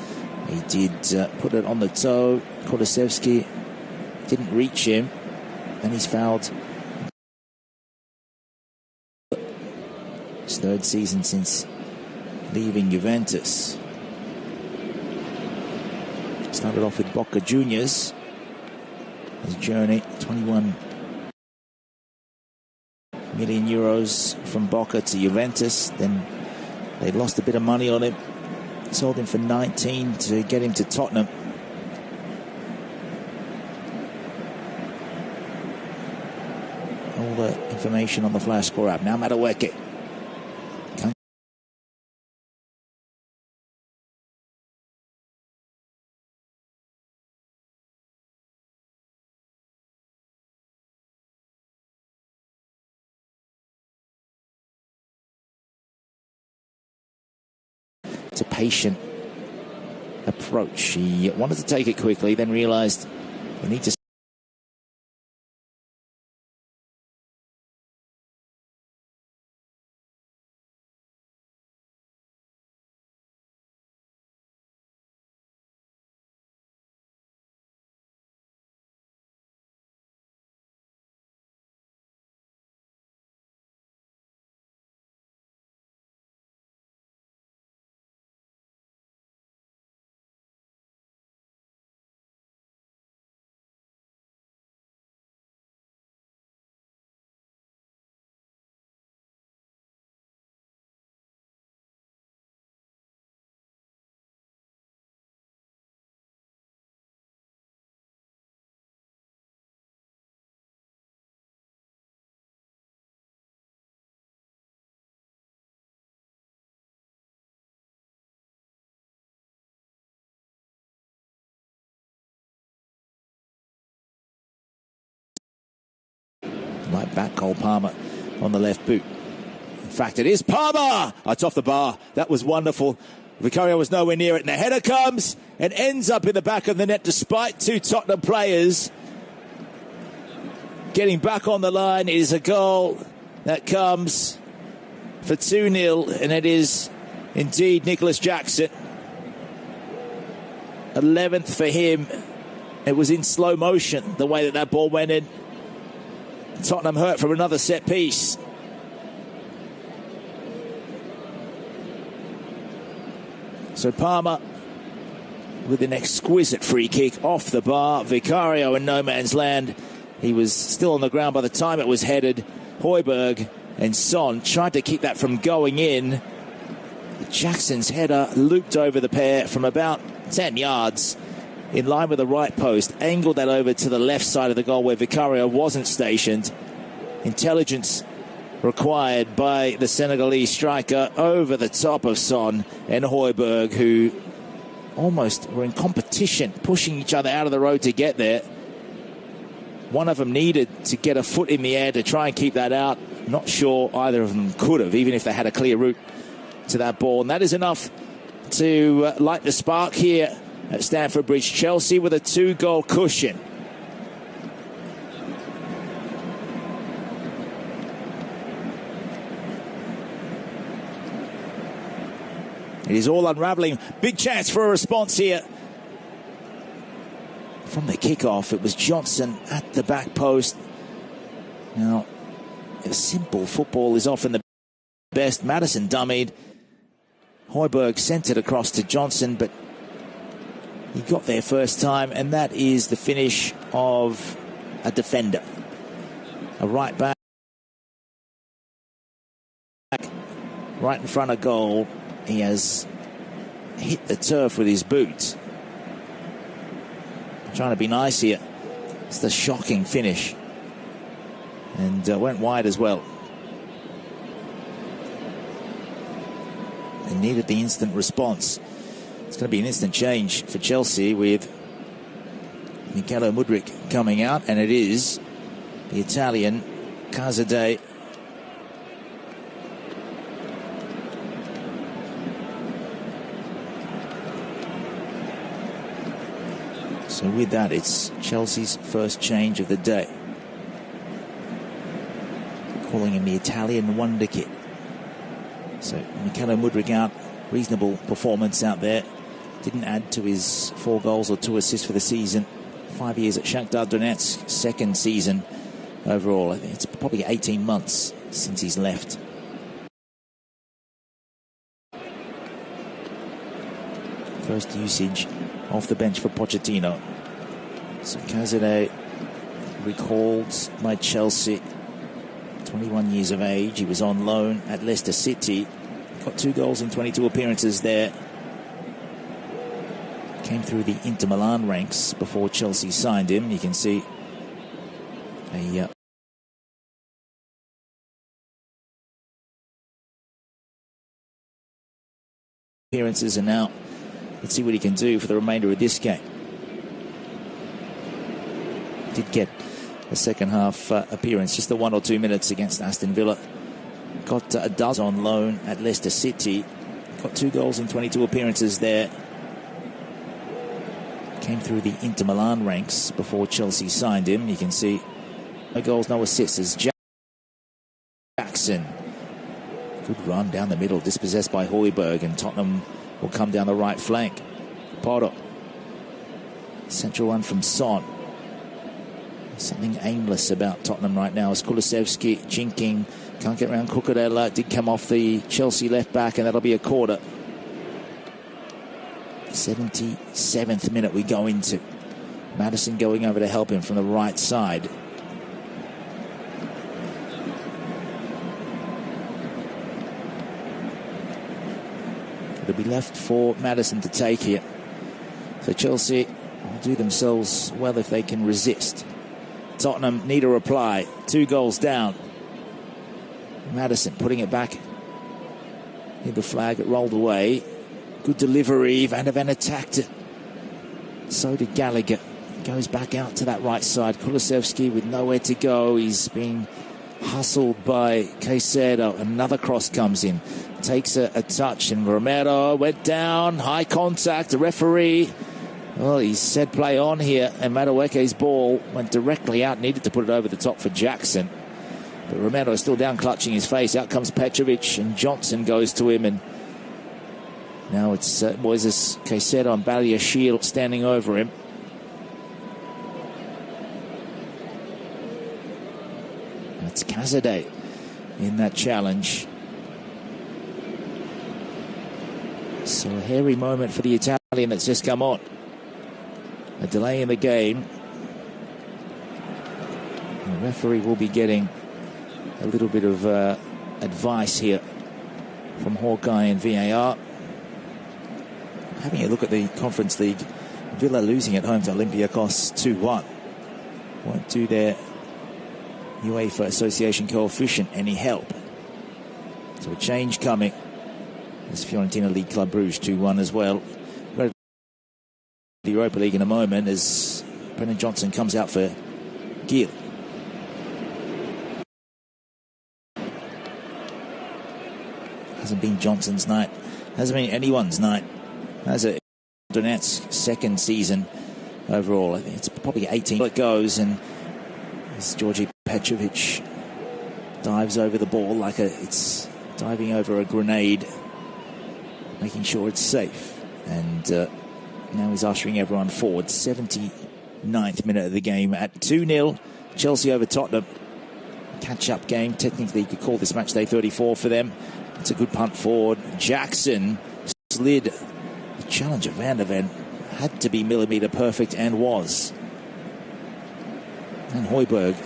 He did put it on the toe. Kulusevski didn't reach him. And he's fouled. His third season since leaving Juventus. Started off with Boca Juniors. His journey, 21 million euros from Boca to Juventus. Then they lost a bit of money on him. Sold him for 19 to get him to Tottenham. All the information on the Flash Score app. Now Madueke. It's a patient approach. He wanted to take it quickly, then realized we need to right back. Cole Palmer on the left boot. In fact, it is Palmer. Oh, it's off the bar. That was wonderful. Vicario was nowhere near it, and the header comes and ends up in the back of the net despite two Tottenham players getting back on the line. It is a goal that comes for 2-0, and it is indeed Nicholas Jackson. 11th for him. It was in slow motion, the way that ball went in. Tottenham hurt from another set piece. So Palmer with an exquisite free kick off the bar. Vicario in no man's land. He was still on the ground by the time it was headed. Højbjerg and Son tried to keep that from going in. Jackson's header looped over the pair from about 10 yards in line with the right post, angled that over to the left side of the goal where Vicario wasn't stationed. Intelligence required by the Senegalese striker over the top of Son and Højbjerg, who almost were in competition, pushing each other out of the road to get there. One of them needed to get a foot in the air to try and keep that out. Not sure either of them could have, even if they had a clear route to that ball. And that is enough to light the spark here at Stamford Bridge. Chelsea with a 2-goal cushion. It is all unravelling. Big chance for a response here from the kickoff. It was Johnson at the back post. Now, a simple football is often the best. Maddison dummied. Højbjerg sent it across to Johnson, but he got there first time, and that is the finish of a defender. A right back, right in front of goal. He has hit the turf with his boot. Trying to be nice here. It's the shocking finish. And went wide as well. And needed the instant response. It's going to be an instant change for Chelsea with Michele Mudryk coming out, and it is the Italian Cazadei. So with that, it's Chelsea's first change of the day. Calling him the Italian wonder kid. So Michele Mudryk out, reasonable performance out there. Didn't add to his 4 goals or 2 assists for the season. 5 years at Shakhtar Donetsk, second season overall. I think it's probably 18 months since he's left. First usage off the bench for Pochettino. So Cazadei recalled by Chelsea. 21 years of age. He was on loan at Leicester City. Got 2 goals in 22 appearances there. Came through the Inter Milan ranks before Chelsea signed him. You can see a appearances, and now let's see what he can do for the remainder of this game. Did get a second half appearance, just the 1 or 2 minutes against Aston Villa. Got a dozen on loan at Leicester City. Got 2 goals in 22 appearances there. Came through the Inter Milan ranks before Chelsea signed him. You can see no goals, no assists as Jackson. Good run down the middle, dispossessed by Højbjerg, and Tottenham will come down the right flank. Porto. Central one from Son. Something aimless about Tottenham right now as Kulusevski jinking, can't get around Cucurella. Did come off the Chelsea left back, and that'll be a quarter. 77th minute we go into. Maddison going over to help him from the right side. It'll be left for Maddison to take here. So Chelsea will do themselves well if they can resist. Tottenham need a reply. 2 goals down. Maddison putting it back. Hit the flag, it rolled away. Good delivery. Van der Ven attacked it. So did Gallagher. Goes back out to that right side. Kulusevski with nowhere to go. He's being hustled by Caicedo. Another cross comes in. Takes a touch, and Romero went down. High contact. The referee, well, he said play on here, and Madueke's ball went directly out. Needed to put it over the top for Jackson. But Romero is still down, clutching his face. Out comes Petrovic, and Johnson goes to him, and now it's Moises Caicedo and Badiashile standing over him. It's Cazadei in that challenge. So a hairy moment for the Italian that's just come on. A delay in the game. The referee will be getting a little bit of advice here from Hawkeye and VAR. Having a look at the Conference League, Villa losing at home to Olympiacos 2-1. Won't do their UEFA Association coefficient any help. So a change coming. There's Fiorentina League Club Bruges 2-1 as well. We'll go to the Europa League in a moment as Brennan Johnson comes out for Gil. Hasn't been Johnson's night. Hasn't been anyone's night. Has it? Donetsk second season overall. I think it's probably 18. It goes, and as Georgi Petrovic dives over the ball like it's diving over a grenade, making sure it's safe. And now he's ushering everyone forward. 70 9th minute of the game at 2-0. Chelsea over Tottenham. Catch-up game. Technically, you could call this match day 34 for them. It's a good punt forward. Jackson slid. The challenge of Van der Ven had to be millimetre perfect and was. And Højbjerg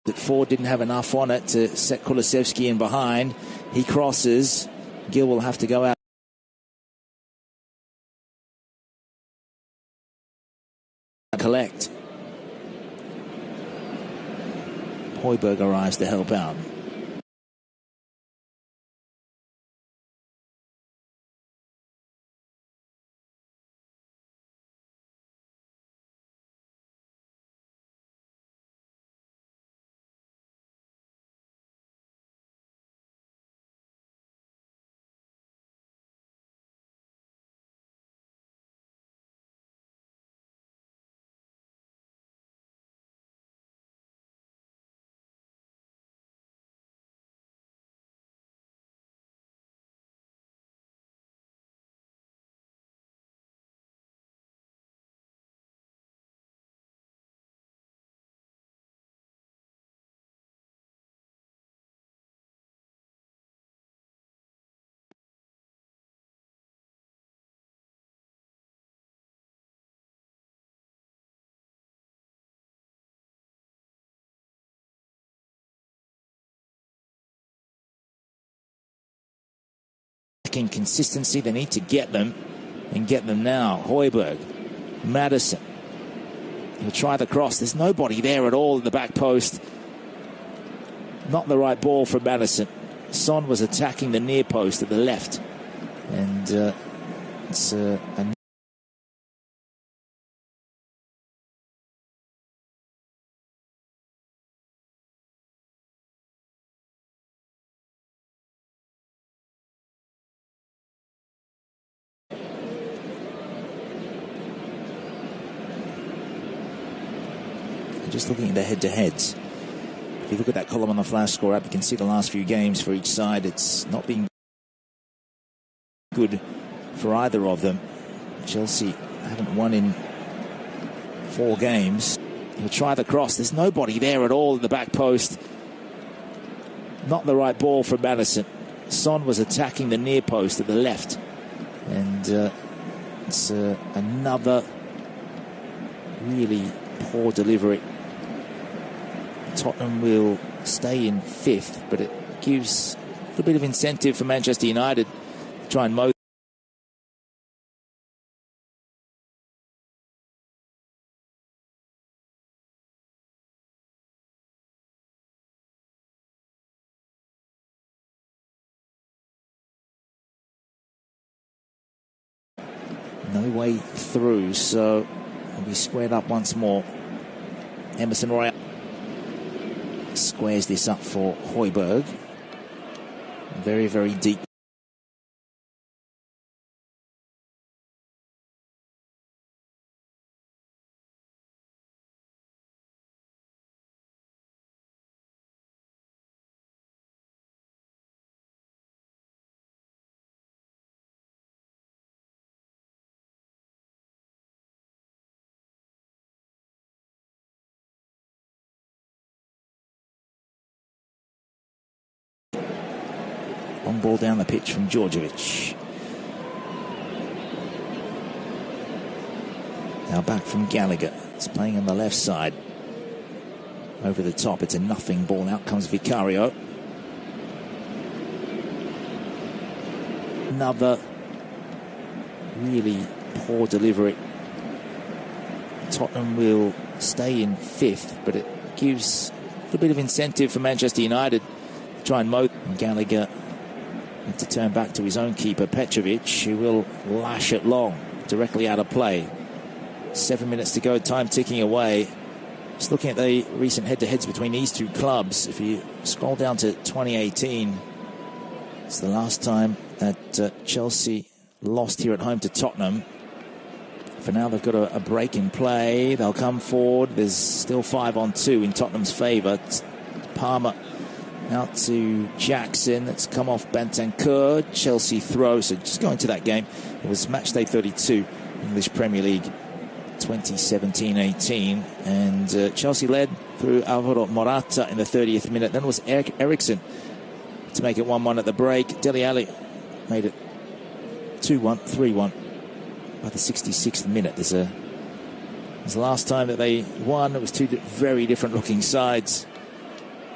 that Ford didn't have enough on it to set Kulusevski in behind. He crosses. Gill will have to go out. Collect. Højbjerg arrives to help out. Consistency, they need to get them and get them now. Højbjerg, Madison, he'll try the cross. There's nobody there at all in the back post. Not the right ball from Madison. Son was attacking the near post at the left, and it's a just looking at the head-to-heads. If you look at that column on the flash score app, you can see the last few games for each side. It's not been good for either of them. Chelsea haven't won in 4 games. He'll try the cross. There's nobody there at all in the back post. Not the right ball from Madison. Son was attacking the near post at the left, and it's another really poor delivery. Tottenham will stay in 5th, but it gives a little bit of incentive for Manchester United to try and mow. No way through, so it'll be squared up once more. Emerson Royal squares this up for Højbjerg. Very, very deep. Long ball down the pitch from Djordjevic. Now back from Gallagher. It's playing on the left side. Over the top, it's a nothing ball. Out comes Vicario. Another really poor delivery. Tottenham will stay in 5th, but it gives a little bit of incentive for Manchester United to try and mow. And Gallagher had to turn back to his own keeper, Petrovic, who will lash it long, directly out of play. 7 minutes to go, time ticking away. Just looking at the recent head-to-heads between these two clubs, if you scroll down to 2018, it's the last time that Chelsea lost here at home to Tottenham. For now, they've got a break in play. They'll come forward. There's still 5-on-2 in Tottenham's favour. Palmer out to Jackson. That's come off Bentancur. Chelsea throw. So just going to that game. It was match day 32, English Premier League 2017-18. And Chelsea led through Alvaro Morata in the 30th minute. Then it was Eriksson to make it 1-1 at the break. Dele Alli made it 2-1, 3-1 by the 66th minute. It was the last time that they won. It was two very different looking sides,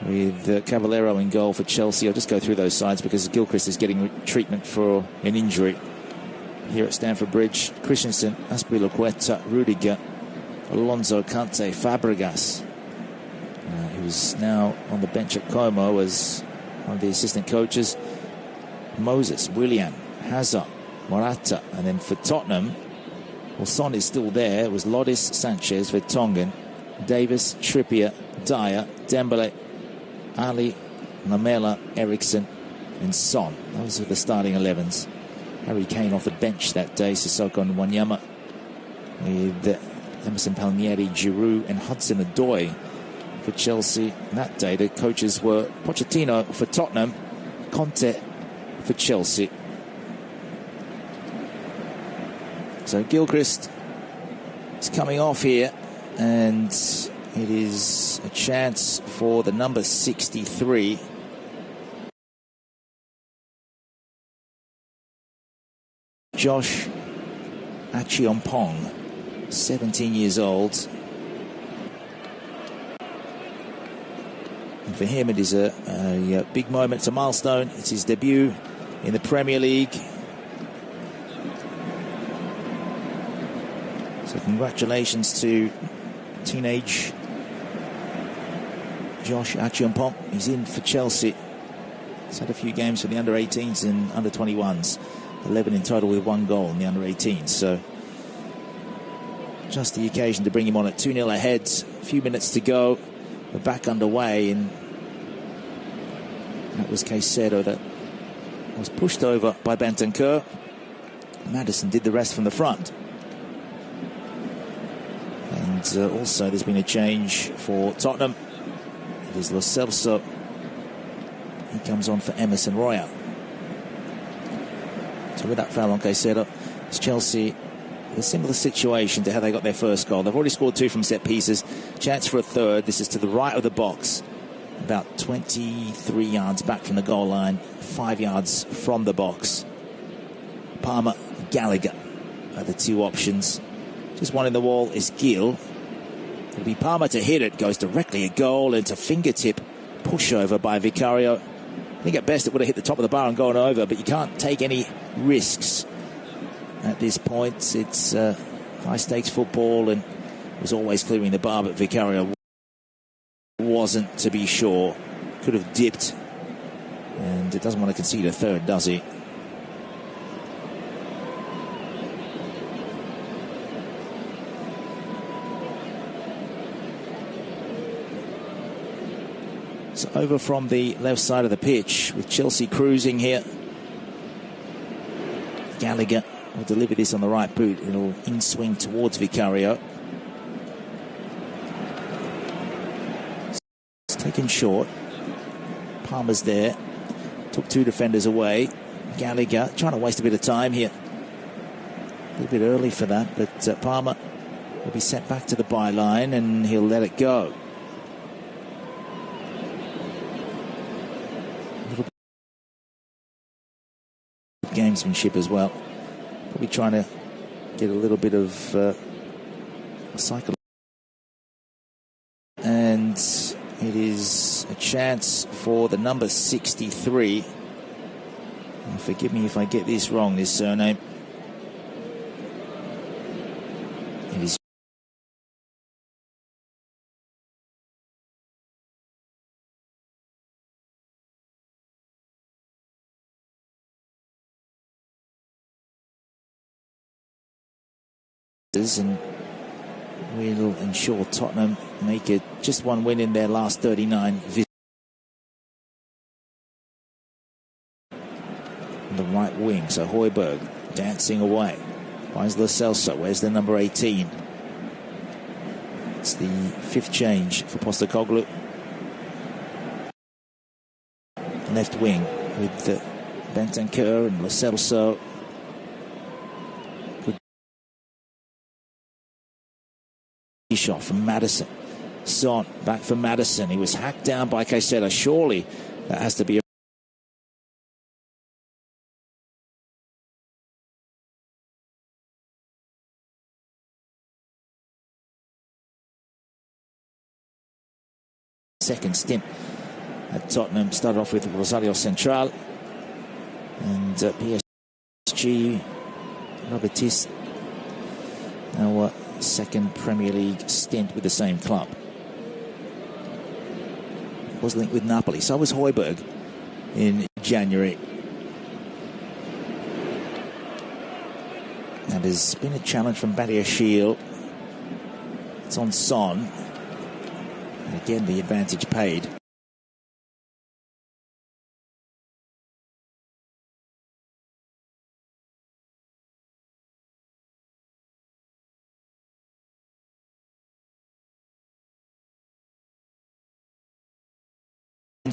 with Caballero in goal for Chelsea. I'll just go through those sides because Gilchrist is getting treatment for an injury here at Stamford Bridge. Christensen, Azpilicueta, Rudiger, Alonso, Kante, Fabregas, who's now on the bench at Como as one of the assistant coaches. Moses, Willian, Hazard, Morata, and then for Tottenham, well, Son is still there. It was Lodis, Sanchez, Vertonghen, Davis, Trippier, Dyer, Dembele, Ali, Lamela, Eriksson, and Son. Those are the starting 11s. Harry Kane off the bench that day. Sissoko and Wanyama, with Emerson Palmieri, Giroud, and Hudson-Odoi for Chelsea. And that day, the coaches were Pochettino for Tottenham, Conte for Chelsea. So Gilchrist is coming off here, and it is a chance for the number 63. Josh Achiompong, 17 years old. And for him, it is a big moment. It's a milestone. It's his debut in the Premier League. So congratulations to teenage Josh Achiompong. He's in for Chelsea. He's had a few games for the under-18s and under-21s. 11 in total with 1 goal in the under-18s. So just the occasion to bring him on at 2-0 ahead. A few minutes to go. We're back underway, and that was Caicedo that was pushed over by Bentancur. Maddison did the rest from the front. And also there's been a change for Tottenham. It is Lo Celso. He comes on for Emerson Royal. So with that foul on Caicedo, it's Chelsea a similar situation to how they got their first goal. They've already scored 2 from set pieces. Chance for a third. This is to the right of the box, about 23 yards back from the goal line, 5 yards from the box. Palmer, Gallagher are the 2 options. Just one in the wall is Gill. It'll be Palmer to hit it. Goes directly at goal into fingertip pushover by Vicario. I think at best it would have hit the top of the bar and gone over, but you can't take any risks at this point. It's high-stakes football, and it was always clearing the bar, but Vicario wasn't, to be sure. Could have dipped, and it doesn't want to concede a third, does he? So over from the left side of the pitch with Chelsea cruising here. Gallagher will deliver this on the right boot. It'll in-swing towards Vicario. It's taken short. Palmer's there. Took 2 defenders away. Gallagher trying to waste a bit of time here. A little bit early for that, but Palmer will be sent back to the byline and he'll let it go. Gamesmanship as well. Probably trying to get a little bit of cycle. And it is a chance for the number 63. And forgive me if I get this wrong, this surname. It is and will ensure Tottenham make it just 1 win in their last 39 visits. On the right wing, so Højbjerg dancing away. Finds Lo Celso. Where's the number 18? It's the 5th change for Postecoglou. Left wing with Bentancur and Lo Celso. Good shot from Maddison. Son back for Maddison. He was hacked down by Caicedo. Surely that has to be a second stint at Tottenham. Started off with Rosario Central and PSG. Robertis, now second Premier League stint with the same club. Was linked with Napoli. So was Højbjerg in January. And there's been a challenge from Badiashile. It's on Son. And again, the advantage paid.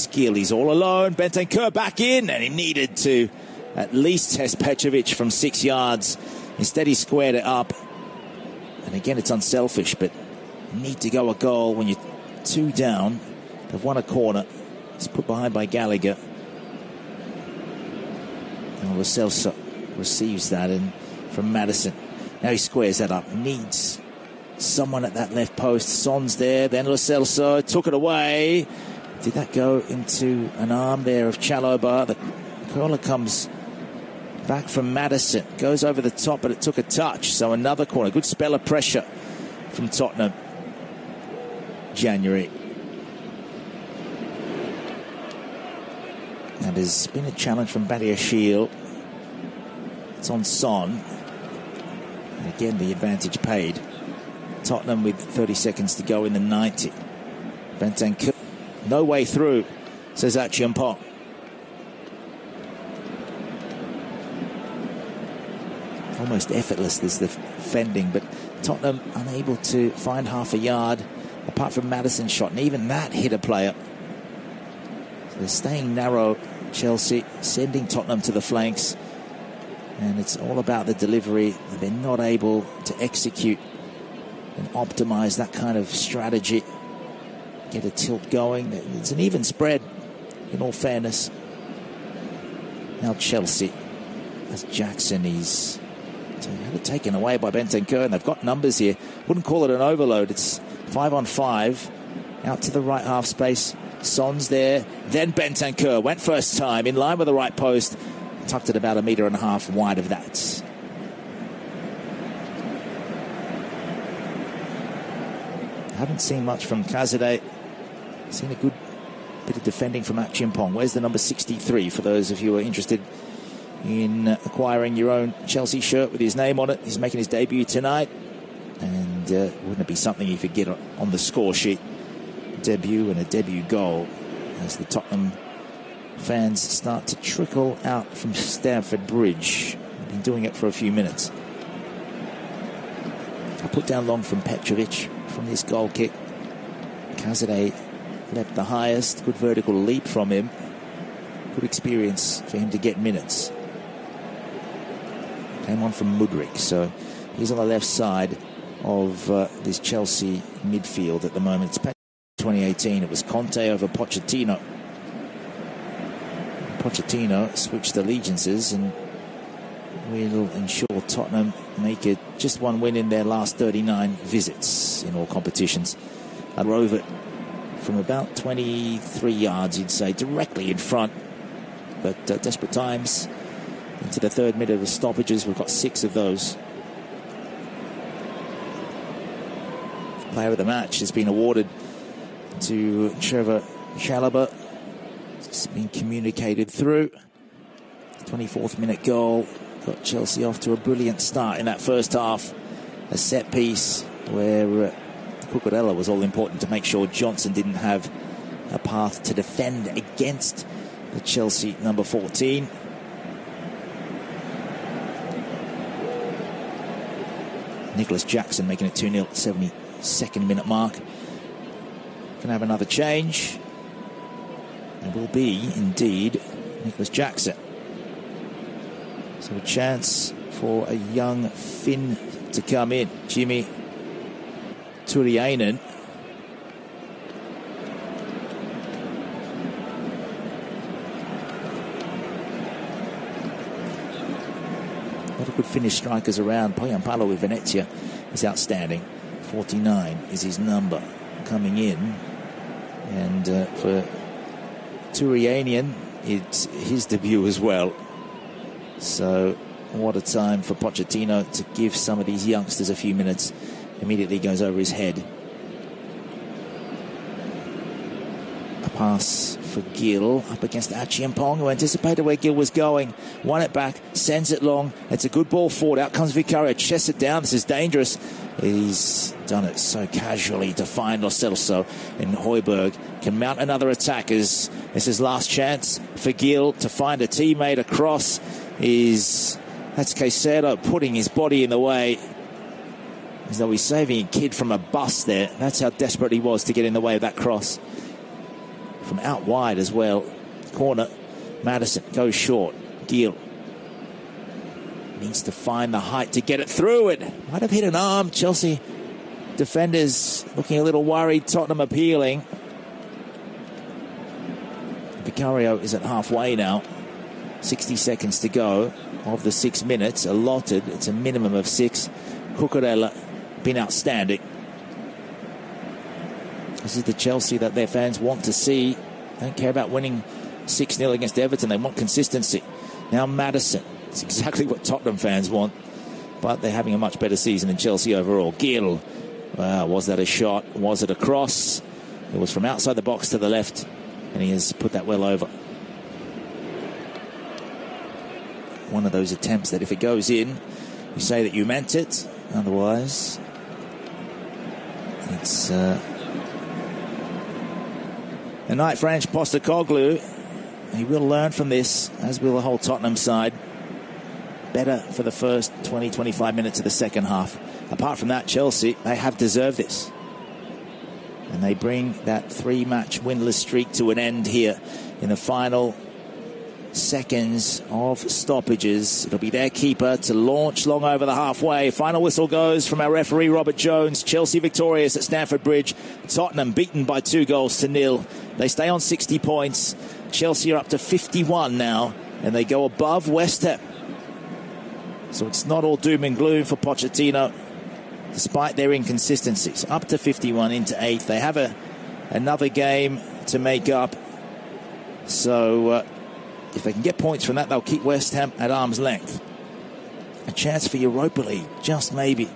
He's all alone. Bentancur back in, and he needed to at least test Petrovic from 6 yards. Instead, he squared it up. And again, it's unselfish, but you need to go a goal when you're 2 down. They've won a corner. It's put behind by Gallagher. And Lo Celso receives that in from Maddison. Now he squares that up. Needs someone at that left post. Son's there. Then Lo Celso took it away. Did that go into an arm there of Chalobah? The corner comes back from Maddison. Goes over the top, but it took a touch. So another corner. Good spell of pressure from Tottenham. January. And there's been a challenge from Badiashile. It's on Son. And again, the advantage paid. Tottenham with 30 seconds to go in the 90. Bentancur. No way through, says Achiampong. Almost effortless, this defending, but Tottenham unable to find half a yard apart from Maddison's shot, and even that hit a player. So they're staying narrow, Chelsea, sending Tottenham to the flanks, and it's all about the delivery. They're not able to execute and optimize that kind of strategy. Get a tilt going. It's an even spread, in all fairness. Now Chelsea, as Jackson, he's had it taken away by Bentancur, and they've got numbers here. Wouldn't call it an overload. It's 5 on 5. Out to the right half space. Son's there. Then Bentancur went first time in line with the right post. Tucked it about 1.5 meters wide of that. Haven't seen much from Cazorla. Seen a good bit of defending from Achiampong. Where's the number 63 for those of you who are interested in acquiring your own Chelsea shirt with his name on it? He's making his debut tonight, and wouldn't it be something you could get on the score sheet? Debut and a debut goal as the Tottenham fans start to trickle out from Stamford Bridge. They've been doing it for a few minutes. I put down long from Petrovic from this goal kick. Cazorla leapt the highest. Good vertical leap from him. Good experience for him to get minutes. Came on from Mudryk, so he's on the left side of this Chelsea midfield at the moment. It's 2018. It was Conte over Pochettino. Pochettino switched allegiances and will ensure Tottenham make it just one win in their last 39 visits in all competitions. I drove it from about 23 yards, you'd say, directly in front. But desperate times into the 3rd minute of stoppages. We've got 6 of those. Player of the match has been awarded to Trevor Chalobah. It's been communicated through. 24th minute goal got Chelsea off to a brilliant start in that first half. A set piece where Cucurella was all important to make sure Johnson didn't have a path to defend against the Chelsea number 14. Nicholas Jackson making it 2-0 at 72nd minute mark. Can have another change. It will be indeed Nicholas Jackson. So a chance for a young Finn to come in. Jimmy Turiainen. A lot of good Finnish strikers around. Poyampalo with Venezia is outstanding. 49 is his number coming in. And for Turiainen, it's his debut as well. So what a time for Pochettino to give some of these youngsters a few minutes. Immediately goes over his head. A pass for Gill up against Achiampong, who anticipated where Gill was going. Won it back, sends it long. It's a good ball forward. Out comes Vicario, chests it down. This is dangerous. He's done it so casually to find Lo Celso, and Højbjerg can mount another attack as this is his last chance for Gill to find a teammate across. That's Caicedo putting his body in the way as though he's saving a kid from a bus there. That's how desperate he was to get in the way of that cross. From out wide as well. Corner. Madison goes short. Gill needs to find the height to get it through. It might have hit an arm. Chelsea defenders looking a little worried. Tottenham appealing. Vicario is at halfway now. 60 seconds to go of the 6 minutes allotted. It's a minimum of 6. Cucurella been outstanding. This is the Chelsea that their fans want to see. Don't care about winning 6-0 against Everton. They want consistency. Now Madison. It's exactly what Tottenham fans want. But they're having a much better season than Chelsea overall. Gill. Was that a shot? Was it a cross? It was from outside the box to the left. And he has put that well over. One of those attempts that if it goes in, you say that you meant it. Otherwise, it's a night for Ange Postecoglou. He will learn from this, as will the whole Tottenham side. Better for the first 20-25 minutes of the second half. Apart from that, Chelsea, they have deserved this. And they bring that 3-match winless streak to an end here in the final seconds of stoppages. It'll be their keeper to launch long over the halfway. Final whistle goes from our referee Robert Jones. Chelsea victorious at Stamford Bridge. Tottenham beaten by 2-0. They stay on 60 points. Chelsea are up to 51 now, and they go above West Ham. So it's not all doom and gloom for Pochettino, despite their inconsistencies. Up to 51 into 8th. They have another game to make up. So if they can get points from that, they'll keep West Ham at arm's length. A chance for Europa League, just maybe,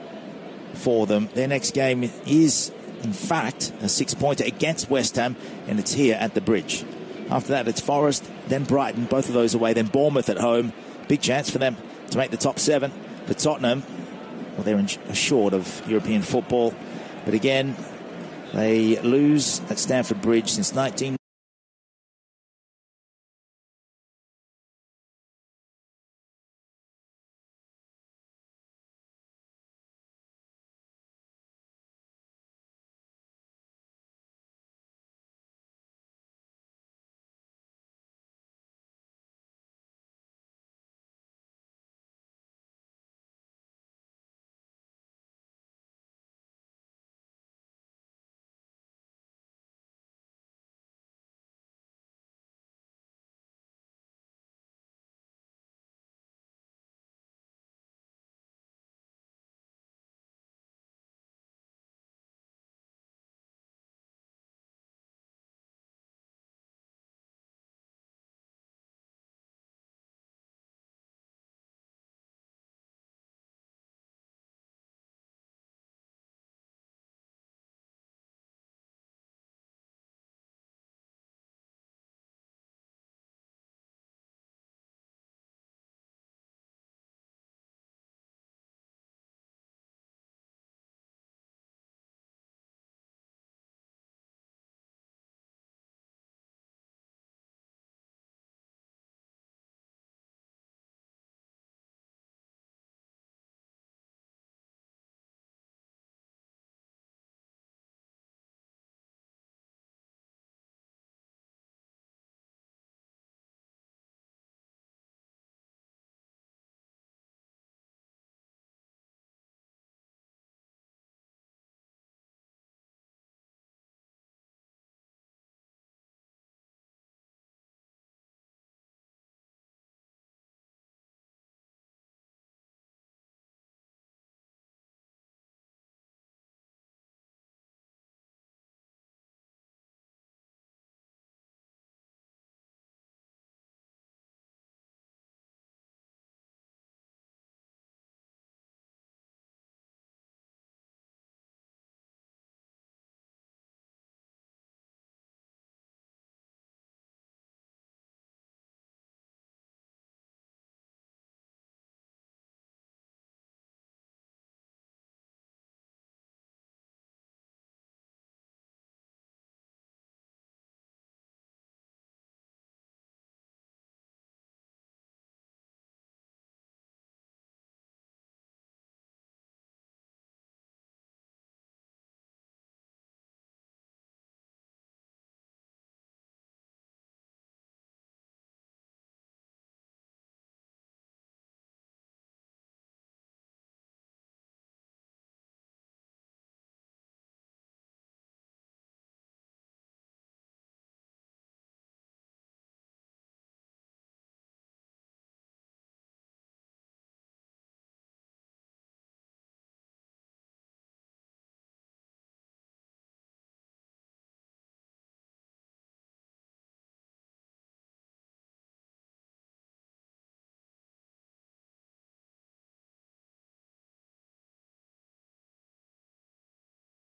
for them. Their next game is, in fact, a 6-pointer against West Ham, and it's here at the Bridge. After that, it's Forest, then Brighton, both of those away, then Bournemouth at home. Big chance for them to make the top 7. For Tottenham, well, they're assured of European football. But again, they lose at Stamford Bridge since